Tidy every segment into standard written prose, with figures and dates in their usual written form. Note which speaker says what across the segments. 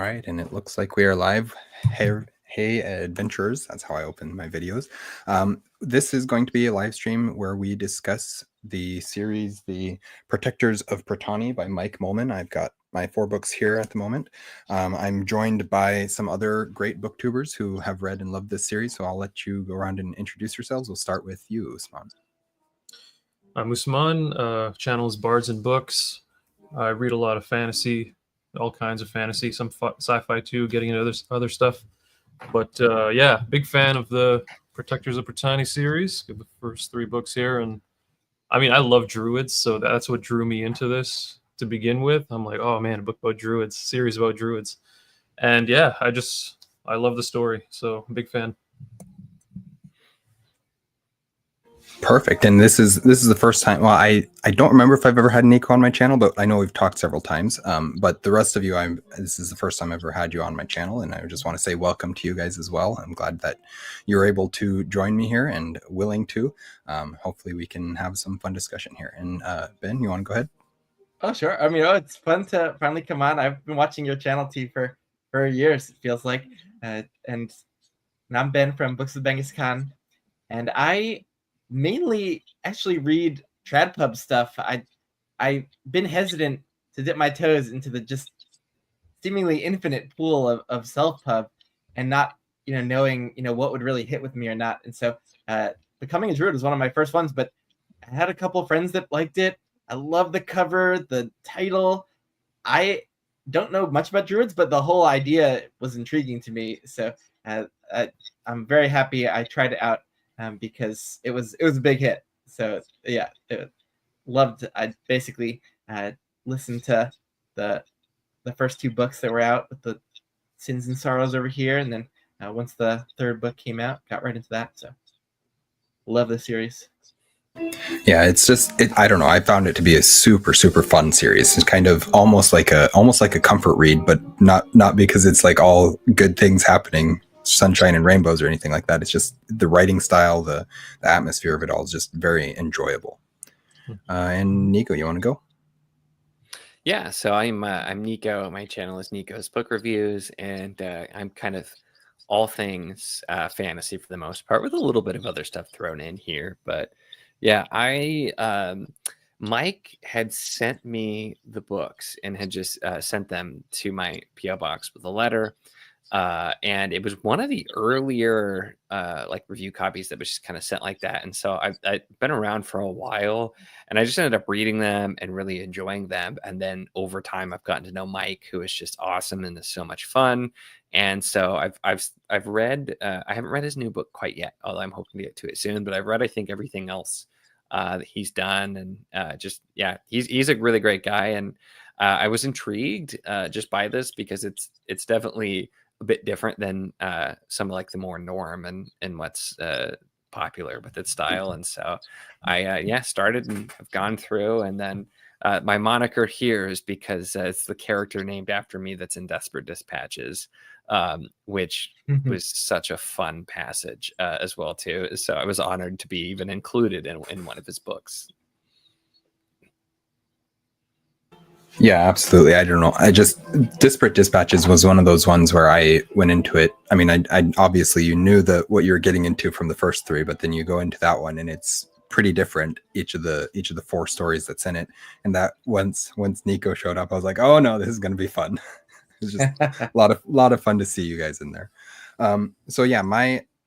Speaker 1: right, and it looks like we are live. Hey, adventurers, that's how I open my videos. This is going to be a live stream where we discuss the series, The Protectors of Pretanni by Mike Mollman. I've got my 4 books here at the moment. I'm joined by some other great booktubers who have read and loved this series, so I'll let you go around and introduce yourselves. We'll start with you, Usman.
Speaker 2: I'm Usman. Channel is Bards and Books. I read a lot of fantasy, all kinds of fantasy, some sci-fi too, getting into other stuff. But yeah, big fan of the Protectors of Pretanni series. The first 3 books here, and I mean, I love druids, so that's what drew me into this to begin with. I'm like, oh man, a book about druids, series about druids, and yeah, I love the story, so I'm a big fan.
Speaker 1: Perfect. And this is the first time. Well, I don't remember if I've ever had Nico on my channel, but I know we've talked several times. But the rest of you, this is the first time I've ever had you on my channel, and I just want to say welcome to you guys as well. I'm glad that you're able to join me here and willing to. Hopefully, we can have some fun discussion here. And Ben, you want to go ahead?
Speaker 3: Oh, sure. I mean, it's fun to finally come on. I've been watching your channel too for years, it feels like. And I'm Ben from Books of Genghis Khan, and I mainly actually read TradPub stuff. I've been hesitant to dip my toes into the just seemingly infinite pool of self-pub and not knowing what would really hit with me or not. And so Becoming a Druid was one of my first ones, but I had a couple of friends that liked it. I love the cover, the title. I don't know much about druids, but the whole idea was intriguing to me. So I'm very happy I tried it out. Because it was a big hit. So yeah, loved. I basically listened to the first 2 books that were out with the Sins and Sorrows over here, and then once the 3rd book came out, got right into that. So love the series.
Speaker 1: Yeah, it's just I don't know. I found it to be a super fun series. It's kind of almost like a comfort read, but not because it's like all good things happening, sunshine and rainbows or anything like that. It's just the writing style, the atmosphere of it all is just very enjoyable. And Nico, you want to go?
Speaker 4: Yeah, so I'm Nico. My channel is Nico's Book Reviews, and I'm kind of all things fantasy for the most part, with a little bit of other stuff thrown in here. But yeah, Mike had sent me the books and had just sent them to my PO box with a letter. And it was one of the earlier like review copies that was just kind of sent like that. And so I've been around for a while, and I just ended up reading them and really enjoying them. And then over time, I've gotten to know Mike, who is just awesome and is so much fun. And so I've read, I haven't read his new book quite yet, although I'm hoping to get to it soon. But I've read, I think, everything else that he's done, and just yeah, he's a really great guy. And I was intrigued just by this because it's definitely a bit different than some like the more norm and what's popular with its style. And so I started and have gone through, and then my moniker here is because it's the character named after me that's in Desperate Dispatches, which was such a fun passage as well too. So I was honored to be even included in one of his books.
Speaker 1: Yeah, absolutely. I don't know. Disparate Dispatches was one of those ones where I went into it. I mean, I obviously you knew what you were getting into from the first 3, but then you go into that one and it's pretty different. Each of the 4 stories that's in it. And that once Nico showed up, I was like, oh no, this is going to be fun. It was just a lot of fun to see you guys in there. So yeah,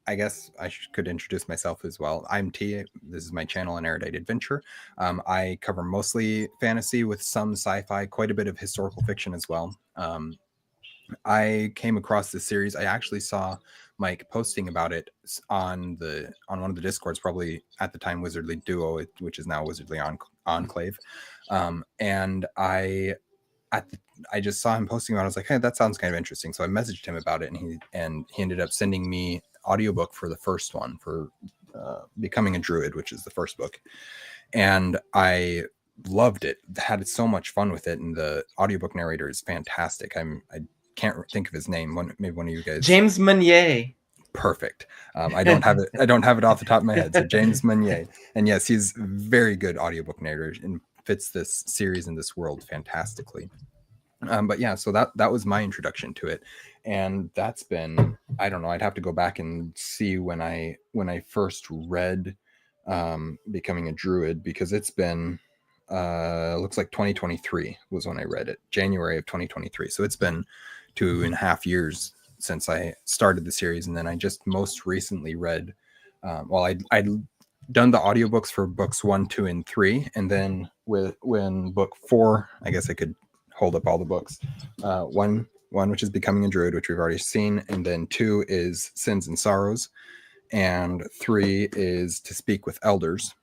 Speaker 1: I guess I could introduce myself as well. I'm T. This is my channel, An Erudite Adventure. I cover mostly fantasy with some sci-fi, quite a bit of historical fiction as well. I came across this series. I actually saw Mike posting about it on one of the Discords, probably at the time Wizardly Duo, which is now Wizardly Enclave. And I just saw him posting about it. I was like, hey, that sounds kind of interesting. So I messaged him about it, and he ended up sending me audiobook for the first one, for Becoming a Druid, which is the first book. And I loved it. Had so much fun with it, and the audiobook narrator is fantastic. I can't think of his name. Maybe one of you guys.
Speaker 3: James Meunier.
Speaker 1: Perfect. I don't have it off the top of my head. So James Meunier. And yes, he's very good audiobook narrator and fits this series and this world fantastically. But yeah, so that was my introduction to it, and that's been, I don't know, I'd have to go back and see when I first read Becoming a Druid, because it's been looks like 2023 was when I read it, January of 2023. So it's been 2.5 years since I started the series, and then I just most recently read. I'd done the audiobooks for books 1, 2, and 3, and then when book 4, I guess I could hold up all the books. One, which is Becoming a Druid, which we've already seen, and then 2 is Sins and Sorrows, and 3 is To Speak with Elders.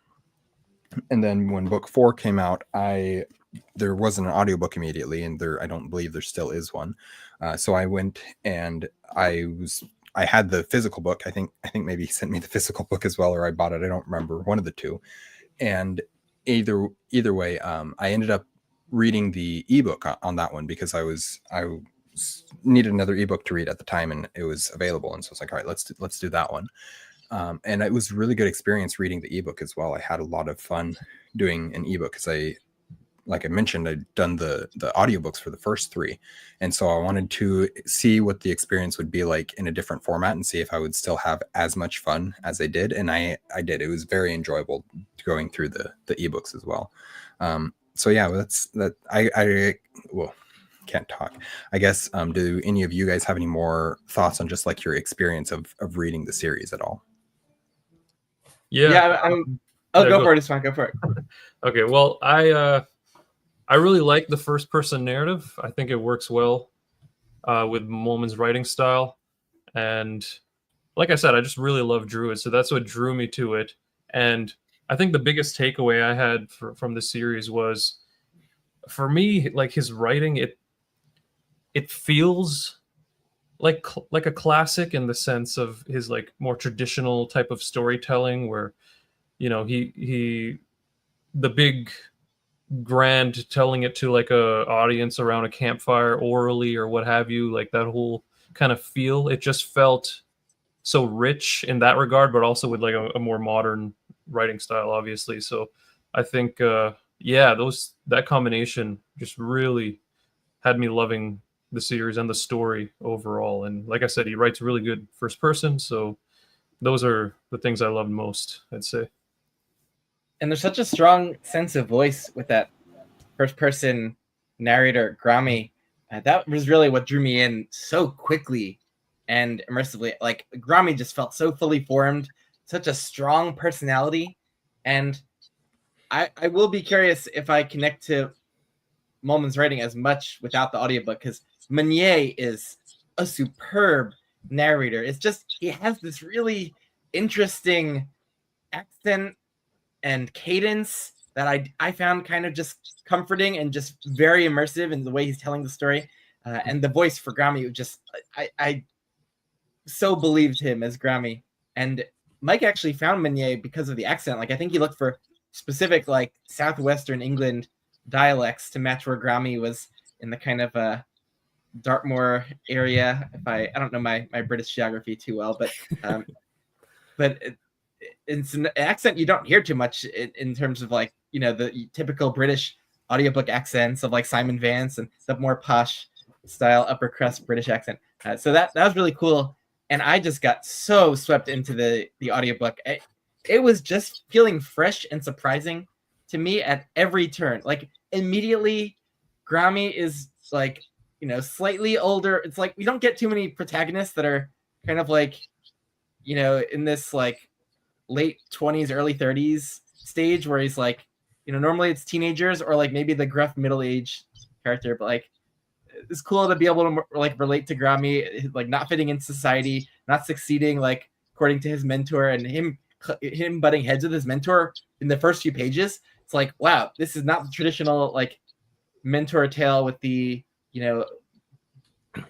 Speaker 1: And then when book 4 came out, there wasn't an audiobook immediately, and I don't believe there still is one. So I went and I had the physical book. I think maybe he sent me the physical book as well, or I bought it. I don't remember, one of the two. And either way, I ended up reading the ebook on that one, because I needed another ebook to read at the time, and it was available. And so I was like, all right, let's do that one. And it was a really good experience reading the ebook as well. I had a lot of fun doing an ebook, because like I mentioned, I'd done the audiobooks for the first 3. And so I wanted to see what the experience would be like in a different format, and see if I would still have as much fun as I did. And I did. It was very enjoyable going through the ebooks as well. So yeah, I can't talk. I guess, do any of you guys have any more thoughts on just like your experience of reading the series at all?
Speaker 2: Yeah.
Speaker 3: Go for it. It's fine. Go for it.
Speaker 2: Okay. Well, I really like the first person narrative. I think it works well with Mollman's writing style. And like I said, I just really love Druid. So that's what drew me to it. And I think the biggest takeaway I had from the series was, for me, like his writing, it feels like a classic in the sense of his like more traditional type of storytelling, where, you know, he the big grand telling it to like a audience around a campfire orally or what have you, like that whole kind of feel. It just felt so rich in that regard, but also with like a more modern writing style, obviously. So I think that combination just really had me loving the series and the story overall. And like I said, he writes really good first person, so those are the things I loved most, I'd say.
Speaker 3: And there's such a strong sense of voice with that first person narrator, Grami. That was really what drew me in so quickly and immersively. Like, Grami just felt so fully formed, such a strong personality. And I will be curious if I connect to Mollman's writing as much without the audiobook, because Meunier is a superb narrator. It's just, he has this really interesting accent and cadence that I found kind of just comforting and just very immersive in the way he's telling the story. And the voice for Grami, just I so believed him as Grami. And Mike actually found Meunier because of the accent. Like, I think he looked for specific like southwestern England dialects to match where Grami was in the kind of Dartmoor area. If I don't know my British geography too well, but it's an accent you don't hear too much in terms of like, you know, the typical British audiobook accents of like Simon Vance and the more posh style upper crust British accent. So that was really cool. And I just got so swept into the audiobook. It was just feeling fresh and surprising to me at every turn. Like, immediately, Grami is like, you know, slightly older. It's like, we don't get too many protagonists that are kind of like, you know, in this like late 20s, early 30s stage where he's like, you know, normally it's teenagers or like maybe the gruff middle-aged character, but like, it's cool to be able to like relate to Grami, like not fitting in society, not succeeding like according to his mentor, and him butting heads with his mentor in the first few pages. It's like, wow, this is not the traditional like mentor tale with the, you know,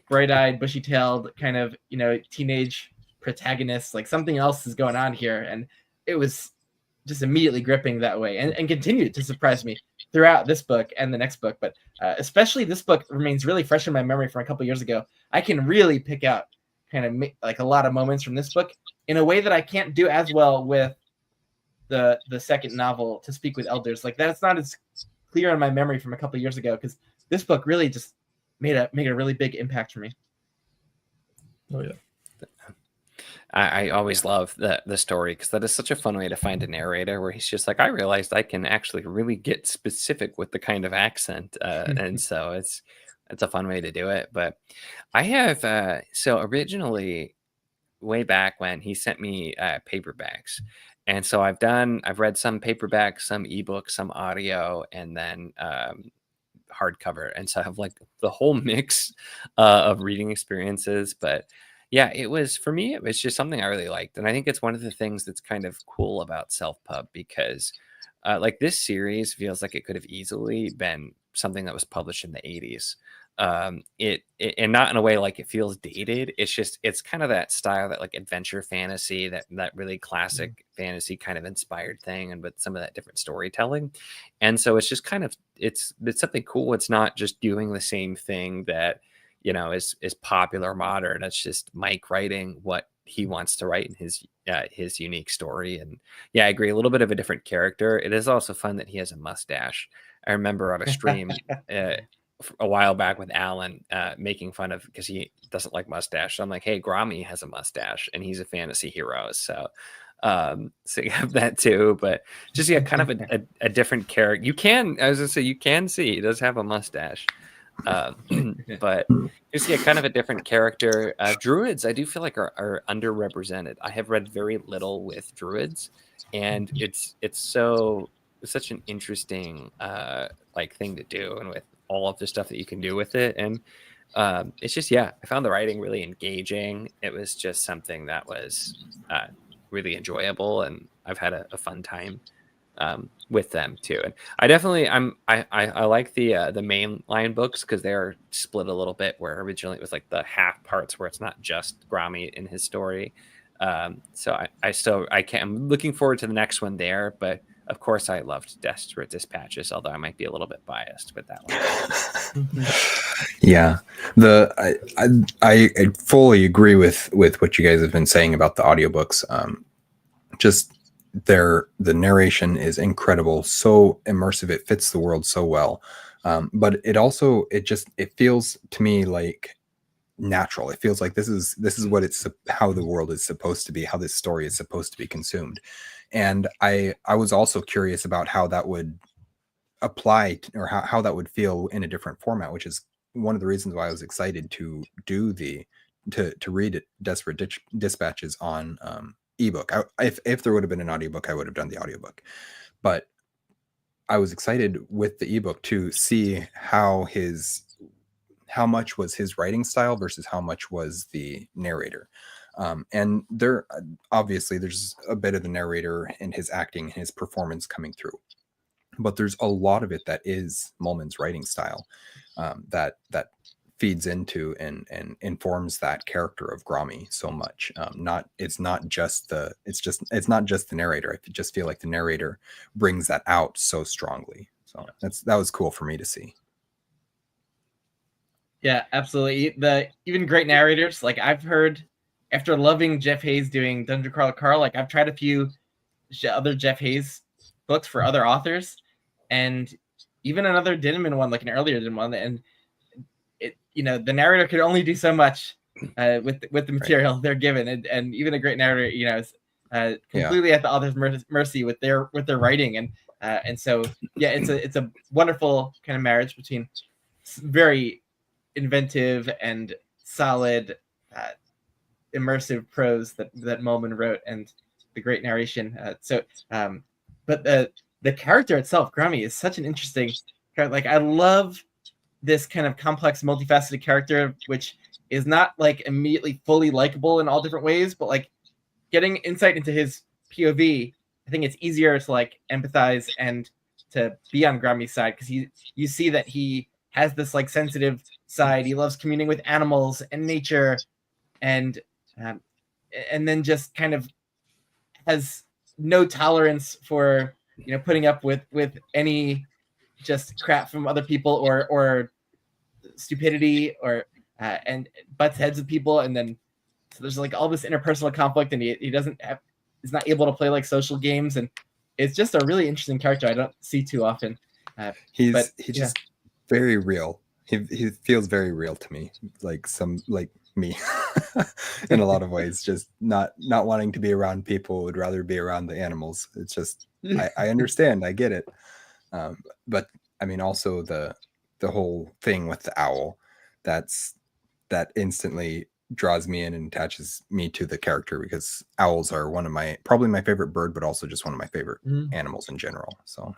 Speaker 3: bright-eyed, bushy-tailed kind of, you know, teenage protagonist. Like, something else is going on here, and it was just immediately gripping that way, and continued to surprise me throughout this book and the next book. But especially this book remains really fresh in my memory from a couple years ago. I can really pick out kind of like a lot of moments from this book in a way that I can't do as well with the second novel, To Speak with Elders. Like, that's not as clear in my memory from a couple years ago, because this book really just made a really big impact for me.
Speaker 2: Oh yeah.
Speaker 4: I always love the story because that is such a fun way to find a narrator where he's just like, I realized I can actually really get specific with the kind of accent, and so it's a fun way to do it. But I have so originally way back when he sent me paperbacks, and so I've read some paperbacks, some ebooks, some audio, and then hardcover, and so I have like the whole mix of reading experiences. But yeah, it was for me, it was just something I really liked, and I think it's one of the things that's kind of cool about self-pub because like this series feels like it could have easily been something that was published in the 80s. And not in a way like it feels dated. It's kind of that style, that like adventure fantasy, that really classic fantasy kind of inspired thing, and with some of that different storytelling. And so it's just kind of it's something cool. It's not just doing the same thing that is popular modern. It's just Mike writing what he wants to write in his unique story. And yeah, I agree, a little bit of a different character. It is also fun that he has a mustache. I remember on a stream a while back with Alan making fun of, because he doesn't like mustache. So I'm like, hey, Grommy has a mustache and he's a fantasy hero. So you have that too, but just kind of a different character. You can see he does have a mustache. But just kind of a different character. Druids, I do feel like are underrepresented. I have read very little with druids, and it's such an interesting like thing to do, and with all of the stuff that you can do with it. And it's just I found the writing really engaging. It was just something that was really enjoyable, and I've had a fun time with them too. And I definitely I like the mainline books because they're split a little bit, where originally it was like the half parts where it's not just Grommy in his story. So I'm looking forward to the next one there, but of course I loved Desperate Dispatches, although I might be a little bit biased with that one.
Speaker 1: Yeah, I fully agree with what you guys have been saying about the audiobooks. Just the narration is incredible, so immersive, it fits the world so well, but it feels to me like natural. It feels like this is what how the world is supposed to be, how this story is supposed to be consumed. And I was also curious about how that would apply or how that would feel in a different format, which is one of the reasons why I was excited to do to read Desperate Dispatches on ebook. If there would have been an audiobook, I would have done the audiobook, but I was excited with the ebook to see how much was his writing style versus how much was the narrator. And there obviously there's a bit of the narrator and his acting and his performance coming through, but there's a lot of it that is Mollman's writing style that feeds into and informs that character of Grommy so much. It's not just the narrator. I just feel like the narrator brings that out so strongly. So that was cool for me to see.
Speaker 3: Yeah, absolutely. Even great narrators, like I've heard, after loving Jeff Hayes doing Dungeon Crawler Carl, like I've tried a few other Jeff Hayes books for other authors, and even another Dinman one, like an earlier Dinman one, and it, the narrator could only do so much with the material they're given, and even a great narrator, is completely at the author's mercy with their writing, and so it's a wonderful kind of marriage between very inventive and solid immersive prose that Mollman wrote, and the great narration. But the character itself, Grommy, is such an interesting character. Like I love this kind of complex, multifaceted character, which is not like immediately fully likable in all different ways, but like getting insight into his POV, I think it's easier to like empathize and to be on Grommy's side, because you see that he has this like sensitive side. He loves communing with animals and nature, and then just kind of has no tolerance for putting up with any just crap from other people or stupidity or and butts heads with people, and then so there's like all this interpersonal conflict, and he's not able to play like social games, and it's just a really interesting character I don't see too often.
Speaker 1: He's just very real. He feels very real to me, like me in a lot of ways. Just not wanting to be around people, would rather be around the animals. It's just I understand, I get it. But I mean, also the whole thing with the owl, that instantly draws me in and attaches me to the character, because owls are probably my favorite bird, but also just one of my favorite animals in general. So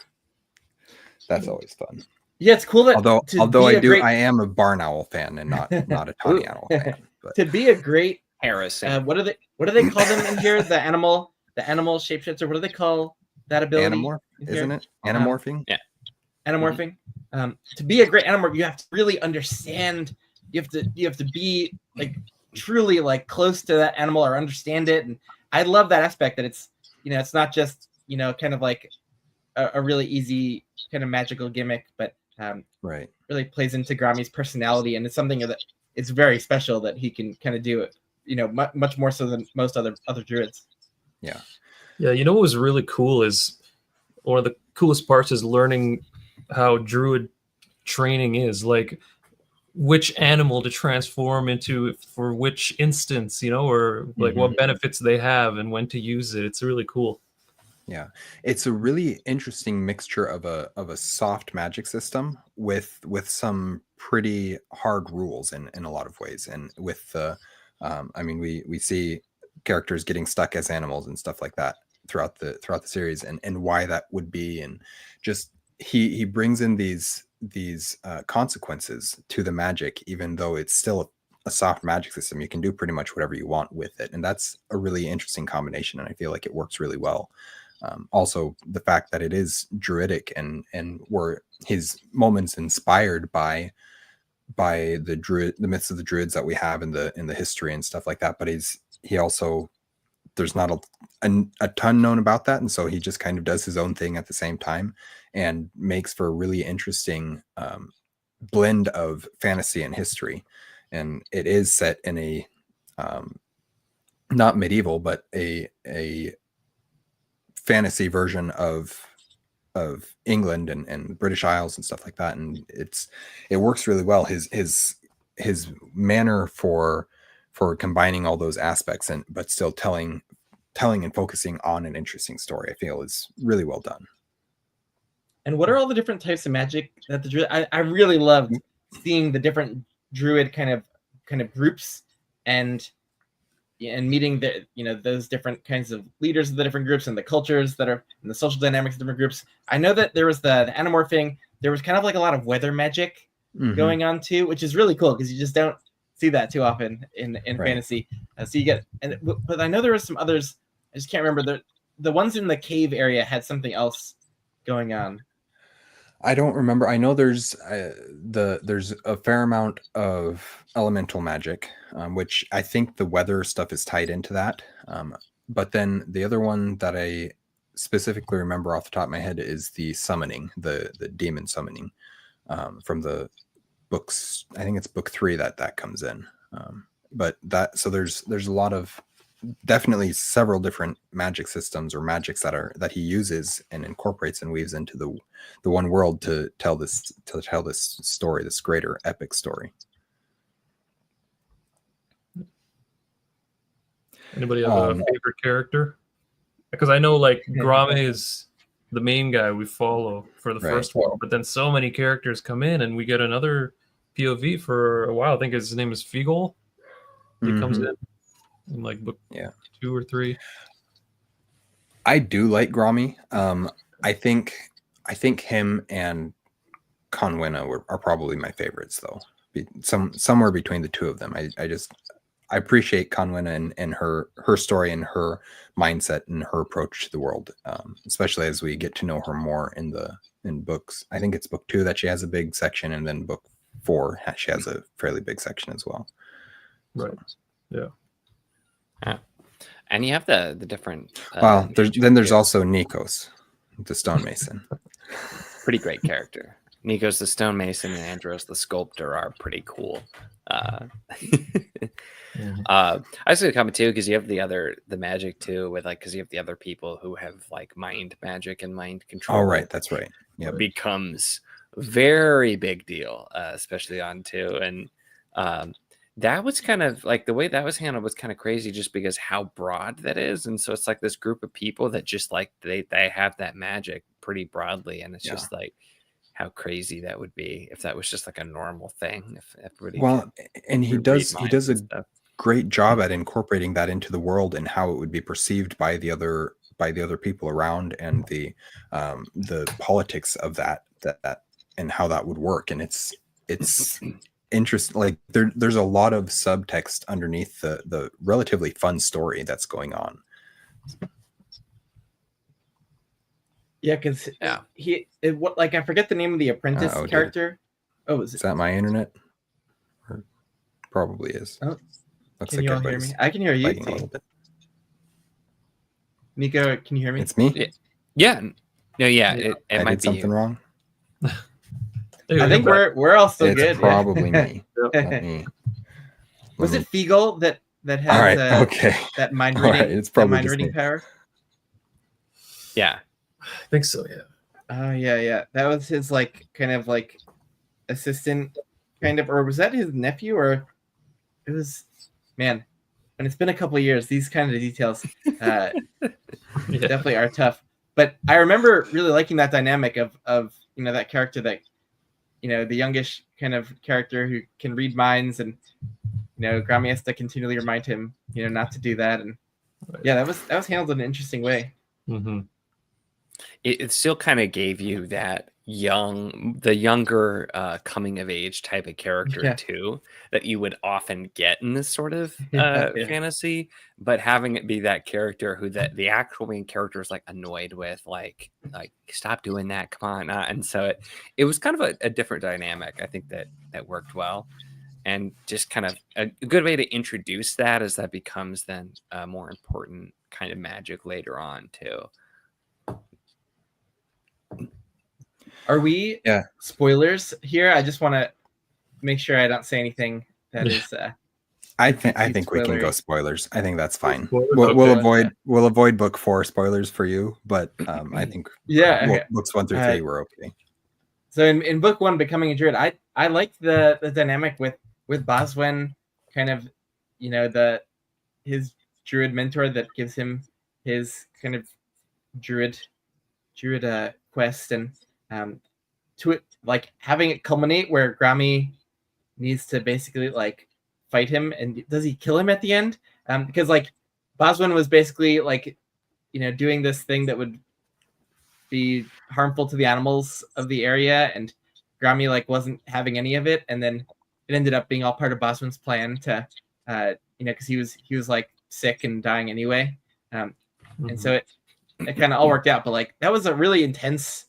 Speaker 1: that's always fun.
Speaker 3: Yeah, it's cool that
Speaker 1: although I am a barn owl fan and not a tawny owl fan. But
Speaker 3: to be a great
Speaker 4: Harrison.
Speaker 3: what do they call them in here? The animal shapeshifter. What do they call that ability?
Speaker 1: Animorph, isn't it? Animorphing.
Speaker 4: Yeah.
Speaker 3: Animorphing. To be a great animorph, you have to really understand. You have to be like truly like close to that animal or understand it. And I love that aspect, that it's it's not just kind of like a really easy kind of magical gimmick, but
Speaker 1: right,
Speaker 3: really plays into Grami's personality, and it's something that it's very special that he can kind of do it. Much more so than most other druids.
Speaker 1: Yeah.
Speaker 2: What was really cool is one of the coolest parts is learning how druid training is, like which animal to transform into for which instance, or like what benefits they have and when to use it. It's really cool.
Speaker 1: Yeah, it's a really interesting mixture of a soft magic system with some pretty hard rules in a lot of ways, and with the I mean, we see characters getting stuck as animals and stuff like that throughout the series, and why that would be, and just he brings in these consequences to the magic, even though it's still a soft magic system. You can do pretty much whatever you want with it, and that's a really interesting combination, and I feel like it works really well. Also, the fact that it is druidic, and were his moments inspired by the myths of the druids that we have in the history and stuff like that. But he also, there's not a ton known about that, and so he just kind of does his own thing at the same time, and makes for a really interesting blend of fantasy and history. And it is set in a not medieval, but a fantasy version of England and British Isles and stuff like that, and it works really well. His manner for combining all those aspects, but still telling and focusing on an interesting story, I feel is really well done.
Speaker 3: And what are all the different types of magic that the druid? I really loved seeing the different druid kind of groups, and meeting those different kinds of leaders of the different groups, and the cultures that are, and the social dynamics of different groups. I know that there was the animorphing. There was kind of like a lot of weather magic going on too, which is really cool because you just don't see that too often in fantasy. So you get, but I know there was some others. I just can't remember. The ones in the cave area had something else going on.
Speaker 1: I don't remember. I know there's a fair amount of elemental magic, which I think the weather stuff is tied into that. But then the other one that I specifically remember off the top of my head is the summoning, the demon summoning, from the books. I think it's book 3 that comes in. But so there's a lot of, definitely several different magic systems or magics that he uses and incorporates and weaves into the one world to tell this story, this greater epic story.
Speaker 2: Anybody have a favorite character? Because I know like Grame is the main guy we follow for the first one, but then so many characters come in, and we get another POV for a while. I think his name is Figol. He comes in like book 2 or 3.
Speaker 1: I do like Grami. I think him and Conwena are probably my favorites, though. Somewhere between the two of them. I appreciate Conwena and her story and her mindset and her approach to the world, especially as we get to know her more in books. I think it's book 2 that she has a big section, and then book 4 she has a fairly big section as well.
Speaker 2: Right. Yeah.
Speaker 4: And you have the different.
Speaker 1: There's also Nikos, the stonemason.
Speaker 4: Pretty great character. Nikos the stonemason and Andros the sculptor are pretty cool. I was gonna comment too, because you have the magic too, with because you have the other people who have like mind magic and mind control.
Speaker 1: Oh right, that's right.
Speaker 4: Yeah, becomes very big deal, especially on 2. And that was kind of like the way that was handled was kind of crazy just because how broad that is. And so it's like this group of people that just like they have that magic pretty broadly. And it's just like how crazy that would be if that was just like a normal thing. If everybody
Speaker 1: and he
Speaker 4: read
Speaker 1: does
Speaker 4: minds
Speaker 1: a
Speaker 4: and stuff.
Speaker 1: great job at incorporating that into the world and how it would be perceived by the other people around, and the politics of that and how that would work. And it's interesting. Like there's a lot of subtext underneath the relatively fun story that's going on.
Speaker 3: Yeah, because I forget the name of the apprentice character. Oh, is
Speaker 1: that my internet? Probably is.
Speaker 3: Oh,
Speaker 1: looks
Speaker 3: can
Speaker 1: like
Speaker 3: you all hear me? I can hear you.
Speaker 1: A little bit.
Speaker 3: Nico, can you hear me?
Speaker 1: It's me.
Speaker 4: Yeah. No, yeah. It
Speaker 1: I
Speaker 4: might
Speaker 1: did something wrong.
Speaker 3: I think we're all still
Speaker 1: it's
Speaker 3: good.
Speaker 1: Probably me.
Speaker 3: Was it Fiegel that has
Speaker 1: all right, okay.
Speaker 3: that mind reading?
Speaker 1: Right, it's probably
Speaker 3: mind reading power.
Speaker 4: Yeah,
Speaker 2: I think so. Yeah.
Speaker 3: Oh yeah. That was his kind of assistant, kind of, or was that his nephew? Or it was, man. And it's been a couple of years. These kind of details definitely are tough. But I remember really liking that dynamic of that character that the youngish kind of character who can read minds, and Grami has to continually remind him not to do that. And yeah, that was handled in an interesting way.
Speaker 2: Mm-hmm.
Speaker 4: It still kind of gave you that younger coming of age type of character too, that you would often get in this sort of fantasy, but having it be that character who the actual main character is annoyed with, like stop doing that, come on. And so it was kind of a different dynamic. I think that worked well, and just kind of a good way to introduce that as that becomes then a more important kind of magic later on too.
Speaker 3: Are we spoilers here? I just want to make sure I don't say anything that is.
Speaker 1: I think we can go spoilers. I think that's fine.
Speaker 2: We'll
Speaker 1: We'll avoid book 4 spoilers for you, but I think books 1 through 3 were okay.
Speaker 3: So in book 1, Becoming a Druid, I liked the dynamic with Boswen, kind of his druid mentor that gives him his kind of druid quest, and to it, having it culminate where Grami needs to basically fight him, and does he kill him at the end? Because Boswen was basically doing this thing that would be harmful to the animals of the area, and Grami wasn't having any of it, and then it ended up being all part of Boswen's plan to because he was sick and dying anyway, and so it kind of all worked out. But that was a really intense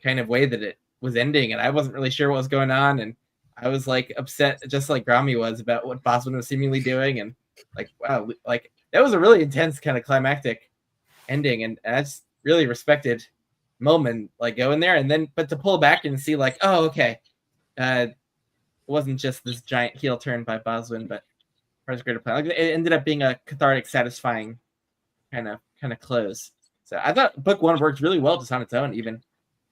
Speaker 3: kind of way that it was ending, and I wasn't really sure what was going on, and I was upset, just like Grami was, about what Boswen was seemingly doing, and wow, that was a really intense kind of climactic ending, and I just really respected Mollman going there, and then but to pull back and see oh, okay, it wasn't just this giant heel turn by Boswen, but part of his greater plan. It ended up being a cathartic, satisfying kind of close. So I thought book 1 worked really well just on its own, even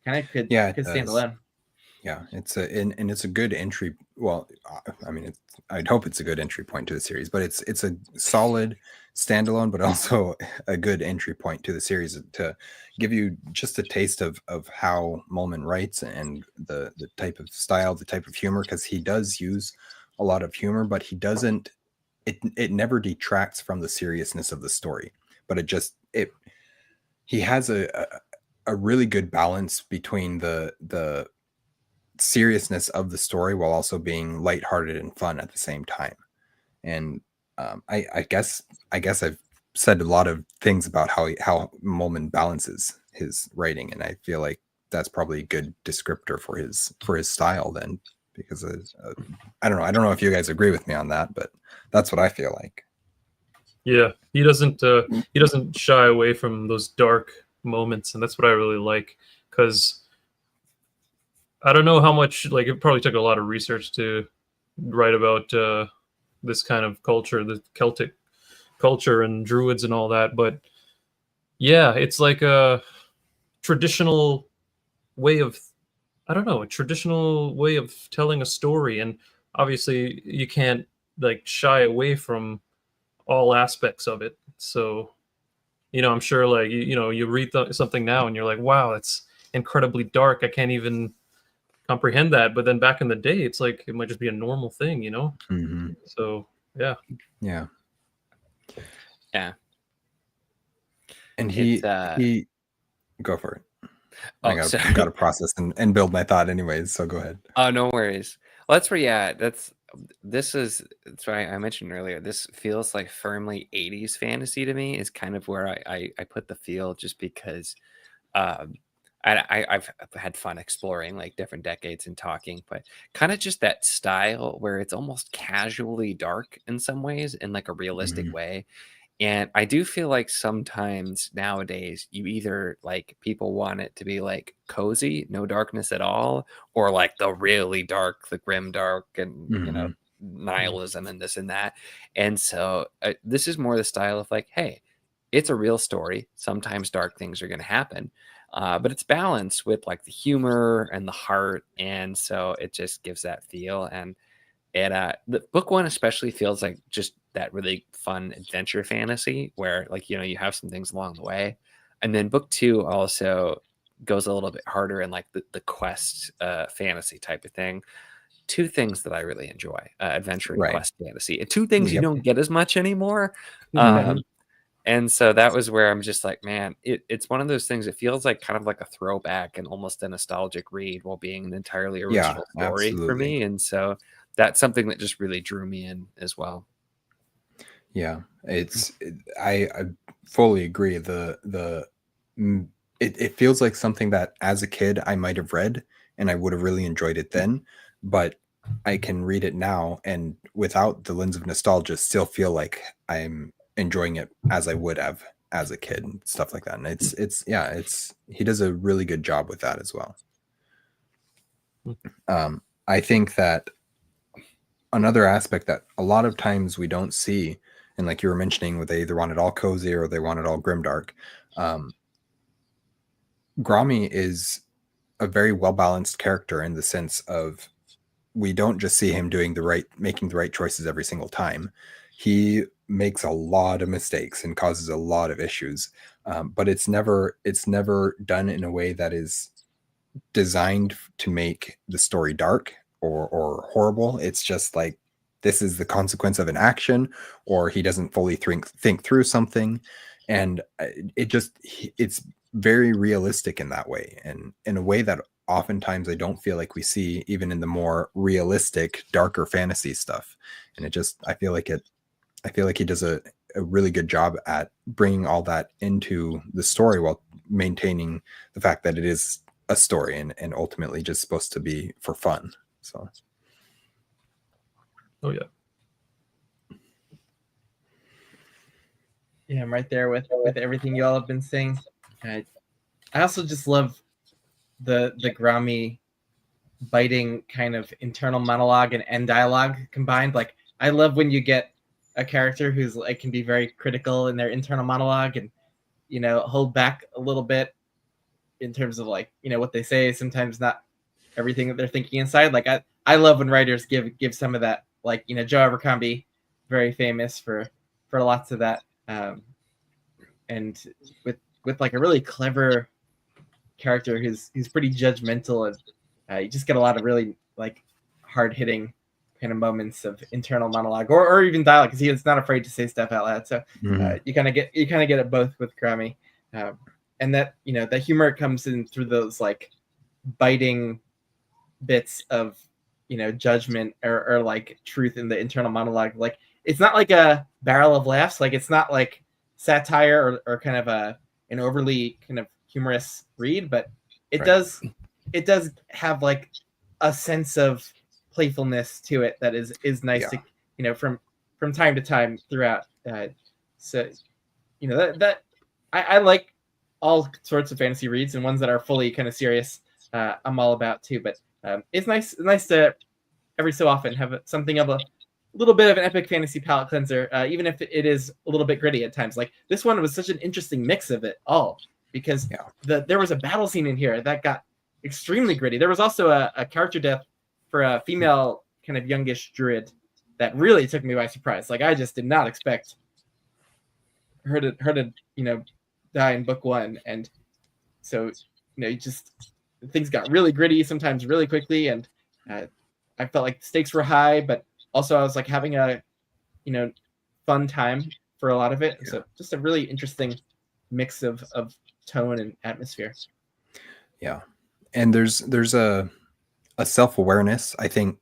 Speaker 3: kind of could stand alone.
Speaker 1: Yeah, it's a good entry. Well, I mean, I'd hope it's a good entry point to the series, but it's a solid standalone, but also a good entry point to the series to give you just a taste of how Mollman writes and the type of style, the type of humor, because he does use a lot of humor, but he doesn't. It never detracts from the seriousness of the story, but he has a really good balance between the seriousness of the story while also being lighthearted and fun at the same time. And I guess I've said a lot of things about how Mollman balances his writing, and I feel like that's probably a good descriptor for his style then, because I don't know if you guys agree with me on that, but that's what I feel like.
Speaker 2: Yeah, he doesn't shy away from those dark moments, and that's what I really like, because I don't know how much, it probably took a lot of research to write about this kind of culture, the Celtic culture and druids and all that, but yeah, it's like a traditional way of, I don't know, a traditional way of telling a story, and obviously you can't like shy away from all aspects of it. So, I'm sure like you read something now and you're like, wow, it's incredibly dark. I can't even comprehend that. But then back in the day, it's like it might just be a normal thing,
Speaker 1: Hmm.
Speaker 2: So yeah.
Speaker 1: Yeah.
Speaker 4: Yeah.
Speaker 1: And
Speaker 4: It's
Speaker 1: he go for it. I
Speaker 4: oh,
Speaker 1: got
Speaker 4: sorry.
Speaker 1: to process and build my thought anyways. So go ahead.
Speaker 4: Oh, no worries. Well, that's where, yeah, that's why I mentioned earlier. This feels like firmly 80s fantasy to me, is kind of where I put the feel, just because um I've had fun exploring like different decades and talking, but kind of just that style where it's almost casually dark in some ways, in like a realistic
Speaker 1: Mhm.
Speaker 4: way. And I do feel like sometimes nowadays you either like people want it to be like cozy, no darkness at all, or like the really dark, the grim dark, and
Speaker 1: Mhm.
Speaker 4: nihilism and this and that. And so this is more the style of like, hey, it's a real story. Sometimes dark things are going to happen, but it's balanced with like the humor and the heart, and so it just gives that feel. And the book one especially feels like just that really fun adventure fantasy where, like, you have some things along the way. And then book two also goes a little bit harder in like the quest fantasy type of thing. Two things that I really enjoy: adventure and
Speaker 1: Right.
Speaker 4: quest fantasy, and two things you
Speaker 1: Yep.
Speaker 4: don't get as much anymore.
Speaker 1: Mhm.
Speaker 4: And so that was where I'm just like, man, it's one of those things. It feels like kind of like a throwback and almost a nostalgic read while being an entirely
Speaker 1: Yeah,
Speaker 4: original story for
Speaker 1: absolutely.
Speaker 4: me. And so that's something that just really drew me in as well.
Speaker 1: Yeah, I fully agree. It feels like something that as a kid I might have read and I would have really enjoyed it then, but I can read it now and without the lens of nostalgia still feel like I'm enjoying it as I would have as a kid and stuff like that. And it's he does a really good job with that as well. I think that another aspect that a lot of times we don't see, and like you were mentioning, where they either want it all cozy or they want it all grimdark. Grommy is a very well balanced character in the sense of we don't just see him making the right choices every single time. He makes a lot of mistakes and causes a lot of issues, but it's never done in a way that is designed to make the story dark or horrible. It's just like this is the consequence of an action, or he doesn't fully think through something, and it's very realistic in that way, and in a way that oftentimes I don't feel like we see even in the more realistic, darker fantasy stuff. And I feel like he does a really good job at bringing all that into the story while maintaining the fact that it is a story and ultimately just supposed to be for fun. So,
Speaker 2: Oh yeah.
Speaker 3: Yeah, I'm right there with everything you all have been saying. I also just love the Grommy biting kind of internal monologue and end dialogue combined. Like, I love when you get a character who's like can be very critical in their internal monologue and hold back a little bit in terms of like what they say. Sometimes not everything that they're thinking inside. Like I love when writers give some of that. Like Joe Abercrombie, very famous for lots of that. And with like a really clever character who's pretty judgmental, and you just get a lot of really like hard hitting kind of moments of internal monologue or even dialogue because he's not afraid to say stuff out loud. So you kind of get it both with Grammy, and that that humor comes in through those like biting bits of judgment or like truth in the internal monologue. Like it's not like a barrel of laughs. Like it's not like satire or kind of an overly kind of humorous read, but it does have like a sense of playfulness to it that is nice to from time to time throughout. So that I like all sorts of fantasy reads and ones that are fully kind of serious. I'm all about too, but it's nice to every so often have something of a little bit of an epic fantasy palette cleanser, even if it is a little bit gritty at times. Like this one was such an interesting mix of it all because there was a battle scene in here that got extremely gritty. There was also a character death for a female kind of youngish druid that really took me by surprise. Like I just did not expect her to die in book 1, and so things got really gritty sometimes really quickly, and I felt like the stakes were high, but also I was like having a fun time for a lot of it. Yeah. So just a really interesting mix of tone and atmosphere.
Speaker 1: Yeah, and there's a self-awareness. I think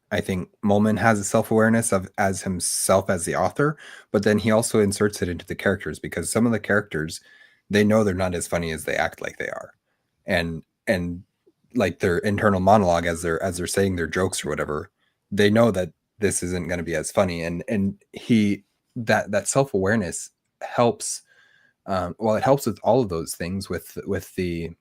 Speaker 1: Mollman has a self-awareness of as himself as the author, but then he also inserts it into the characters, because some of the characters, they know they're not as funny as they act like they are, and like their internal monologue as they're saying their jokes or whatever, they know that this isn't going to be as funny, and he that self-awareness helps. It helps with all of those things, with the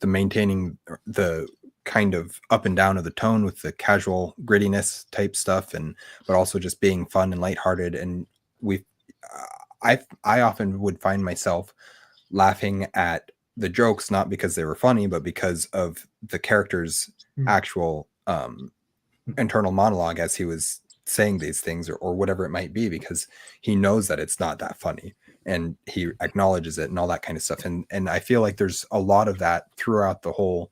Speaker 1: maintaining the kind of up and down of the tone, with the casual grittiness type stuff, but also just being fun and lighthearted. And I often would find myself laughing at the jokes, not because they were funny, but because of the character's actual internal monologue as he was saying these things, or whatever it might be, because he knows that it's not that funny, and he acknowledges it and all that kind of stuff. And I feel like there's a lot of that throughout the whole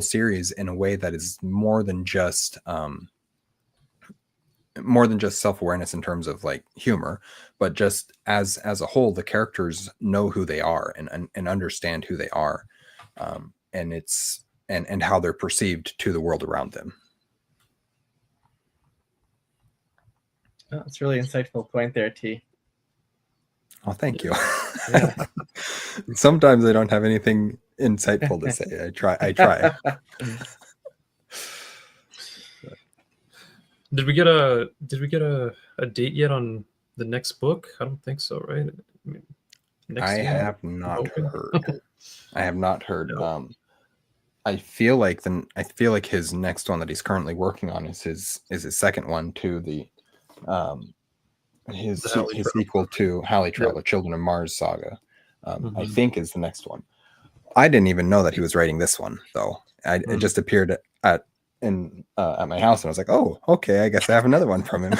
Speaker 1: series, in a way that is more than just self-awareness in terms of like humor, but just as a whole, the characters know who they are and understand who they are, and it's and how they're perceived to the world around them.
Speaker 3: Oh, that's a really insightful point there, T.
Speaker 1: Oh, thank you.
Speaker 3: Yeah.
Speaker 1: Sometimes I don't have anything insightful to say. I try.
Speaker 2: Did we get a date yet on the next book? I don't think so, right?
Speaker 1: I have not heard. I have not heard. No. I feel like his next one that he's currently working on is his second one to the his sequel to Halley Trail, the Children of Mars saga. I think is the next one. I didn't even know that he was writing this one, though. It just appeared at my house, and I was like, "Oh, okay, I guess I have another one from him."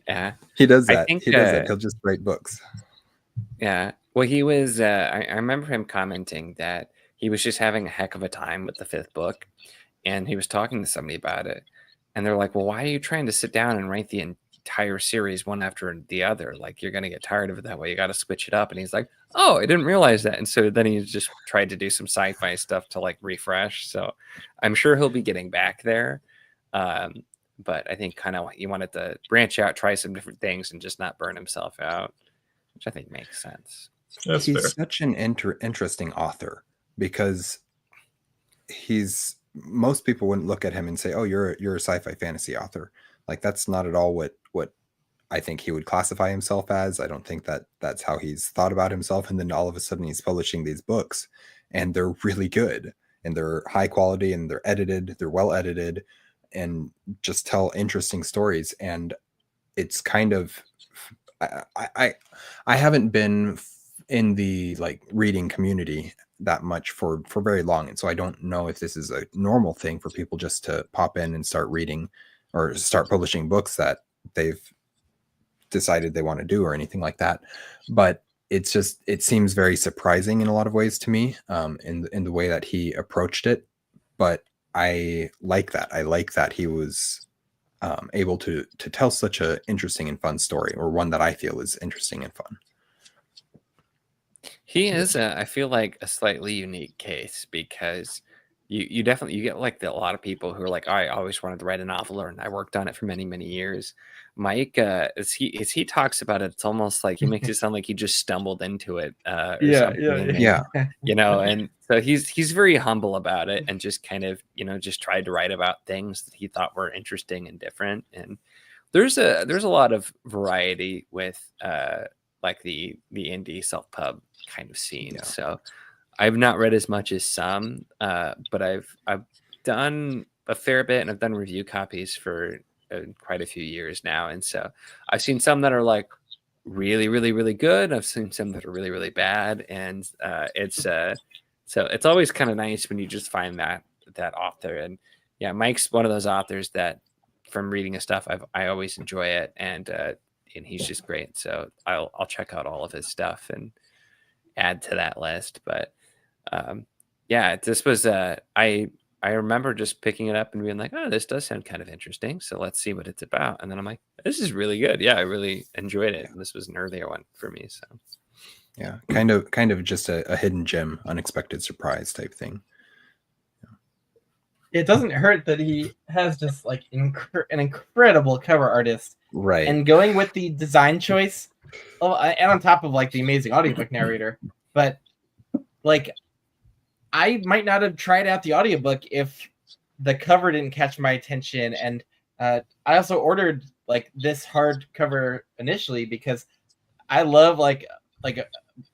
Speaker 4: Yeah,
Speaker 1: he does that. He does that. He'll just write books.
Speaker 4: Yeah. Well, he was. I remember him commenting that he was just having a heck of a time with the 5th book, and he was talking to somebody about it, and they're like, "Well, why are you trying to sit down and write the entire series one after the other? Like, you're going to get tired of it that way. You got to switch it up." And he's like, "Oh, I didn't realize that." And so then he just tried to do some sci-fi stuff to like refresh. So I'm sure he'll be getting back there. But I think kind of he wanted to branch out, try some different things, and just not burn himself out, which I think makes sense.
Speaker 2: That's
Speaker 1: he's
Speaker 2: fair.
Speaker 1: Such an interesting author, because most people wouldn't look at him and say, "Oh, you're a sci-fi fantasy author." Like, that's not at all what I think he would classify himself as. I don't think that's how he's thought about himself. And then all of a sudden he's publishing these books, and they're really good, and they're high quality, and they're edited, they're well edited, and just tell interesting stories. And it's kind of, I haven't been in the like reading community that much for very long, and so I don't know if this is a normal thing for people just to pop in and start reading or start publishing books that they've decided they want to do, or anything like that. But it seems very surprising in a lot of ways to me, in the way that he approached it. But I like that. I like that he was able to tell such a interesting and fun story, or one that I feel is interesting and fun.
Speaker 4: He is, I feel like, a slightly unique case, because you definitely get like a lot of people who are like, I always wanted to write a novel, and I worked on it for many, many years. Mike, as he talks about it, it's almost like he makes it sound like he just stumbled into it.
Speaker 3: Yeah.
Speaker 4: You know, and so he's very humble about it, and just kind of, just tried to write about things that he thought were interesting and different. And there's a lot of variety with like the indie self-pub kind of scene. Yeah. So I've not read as much as some, but I've done a fair bit, and I've done review copies for quite a few years now. And so I've seen some that are like, really, really, really good. I've seen some that are really, really bad, and so it's always kind of nice when you just find that author. And yeah, Mike's one of those authors that from reading his stuff, I always enjoy it, and he's just great. So I'll check out all of his stuff and add to that list. But yeah, this was I remember just picking it up and being like, oh, this does sound kind of interesting. So let's see what it's about. And then I'm like, this is really good. Yeah, I really enjoyed it. And this was an earlier one for me. So
Speaker 1: Yeah, kind of just a hidden gem, unexpected surprise type thing.
Speaker 3: It doesn't hurt that he has just like an incredible cover artist,
Speaker 1: Right.
Speaker 3: and going with the design choice, and on top of like the amazing audiobook narrator. But like, I might not have tried out the audiobook if the cover didn't catch my attention. And I also ordered like this hardcover initially because I love like a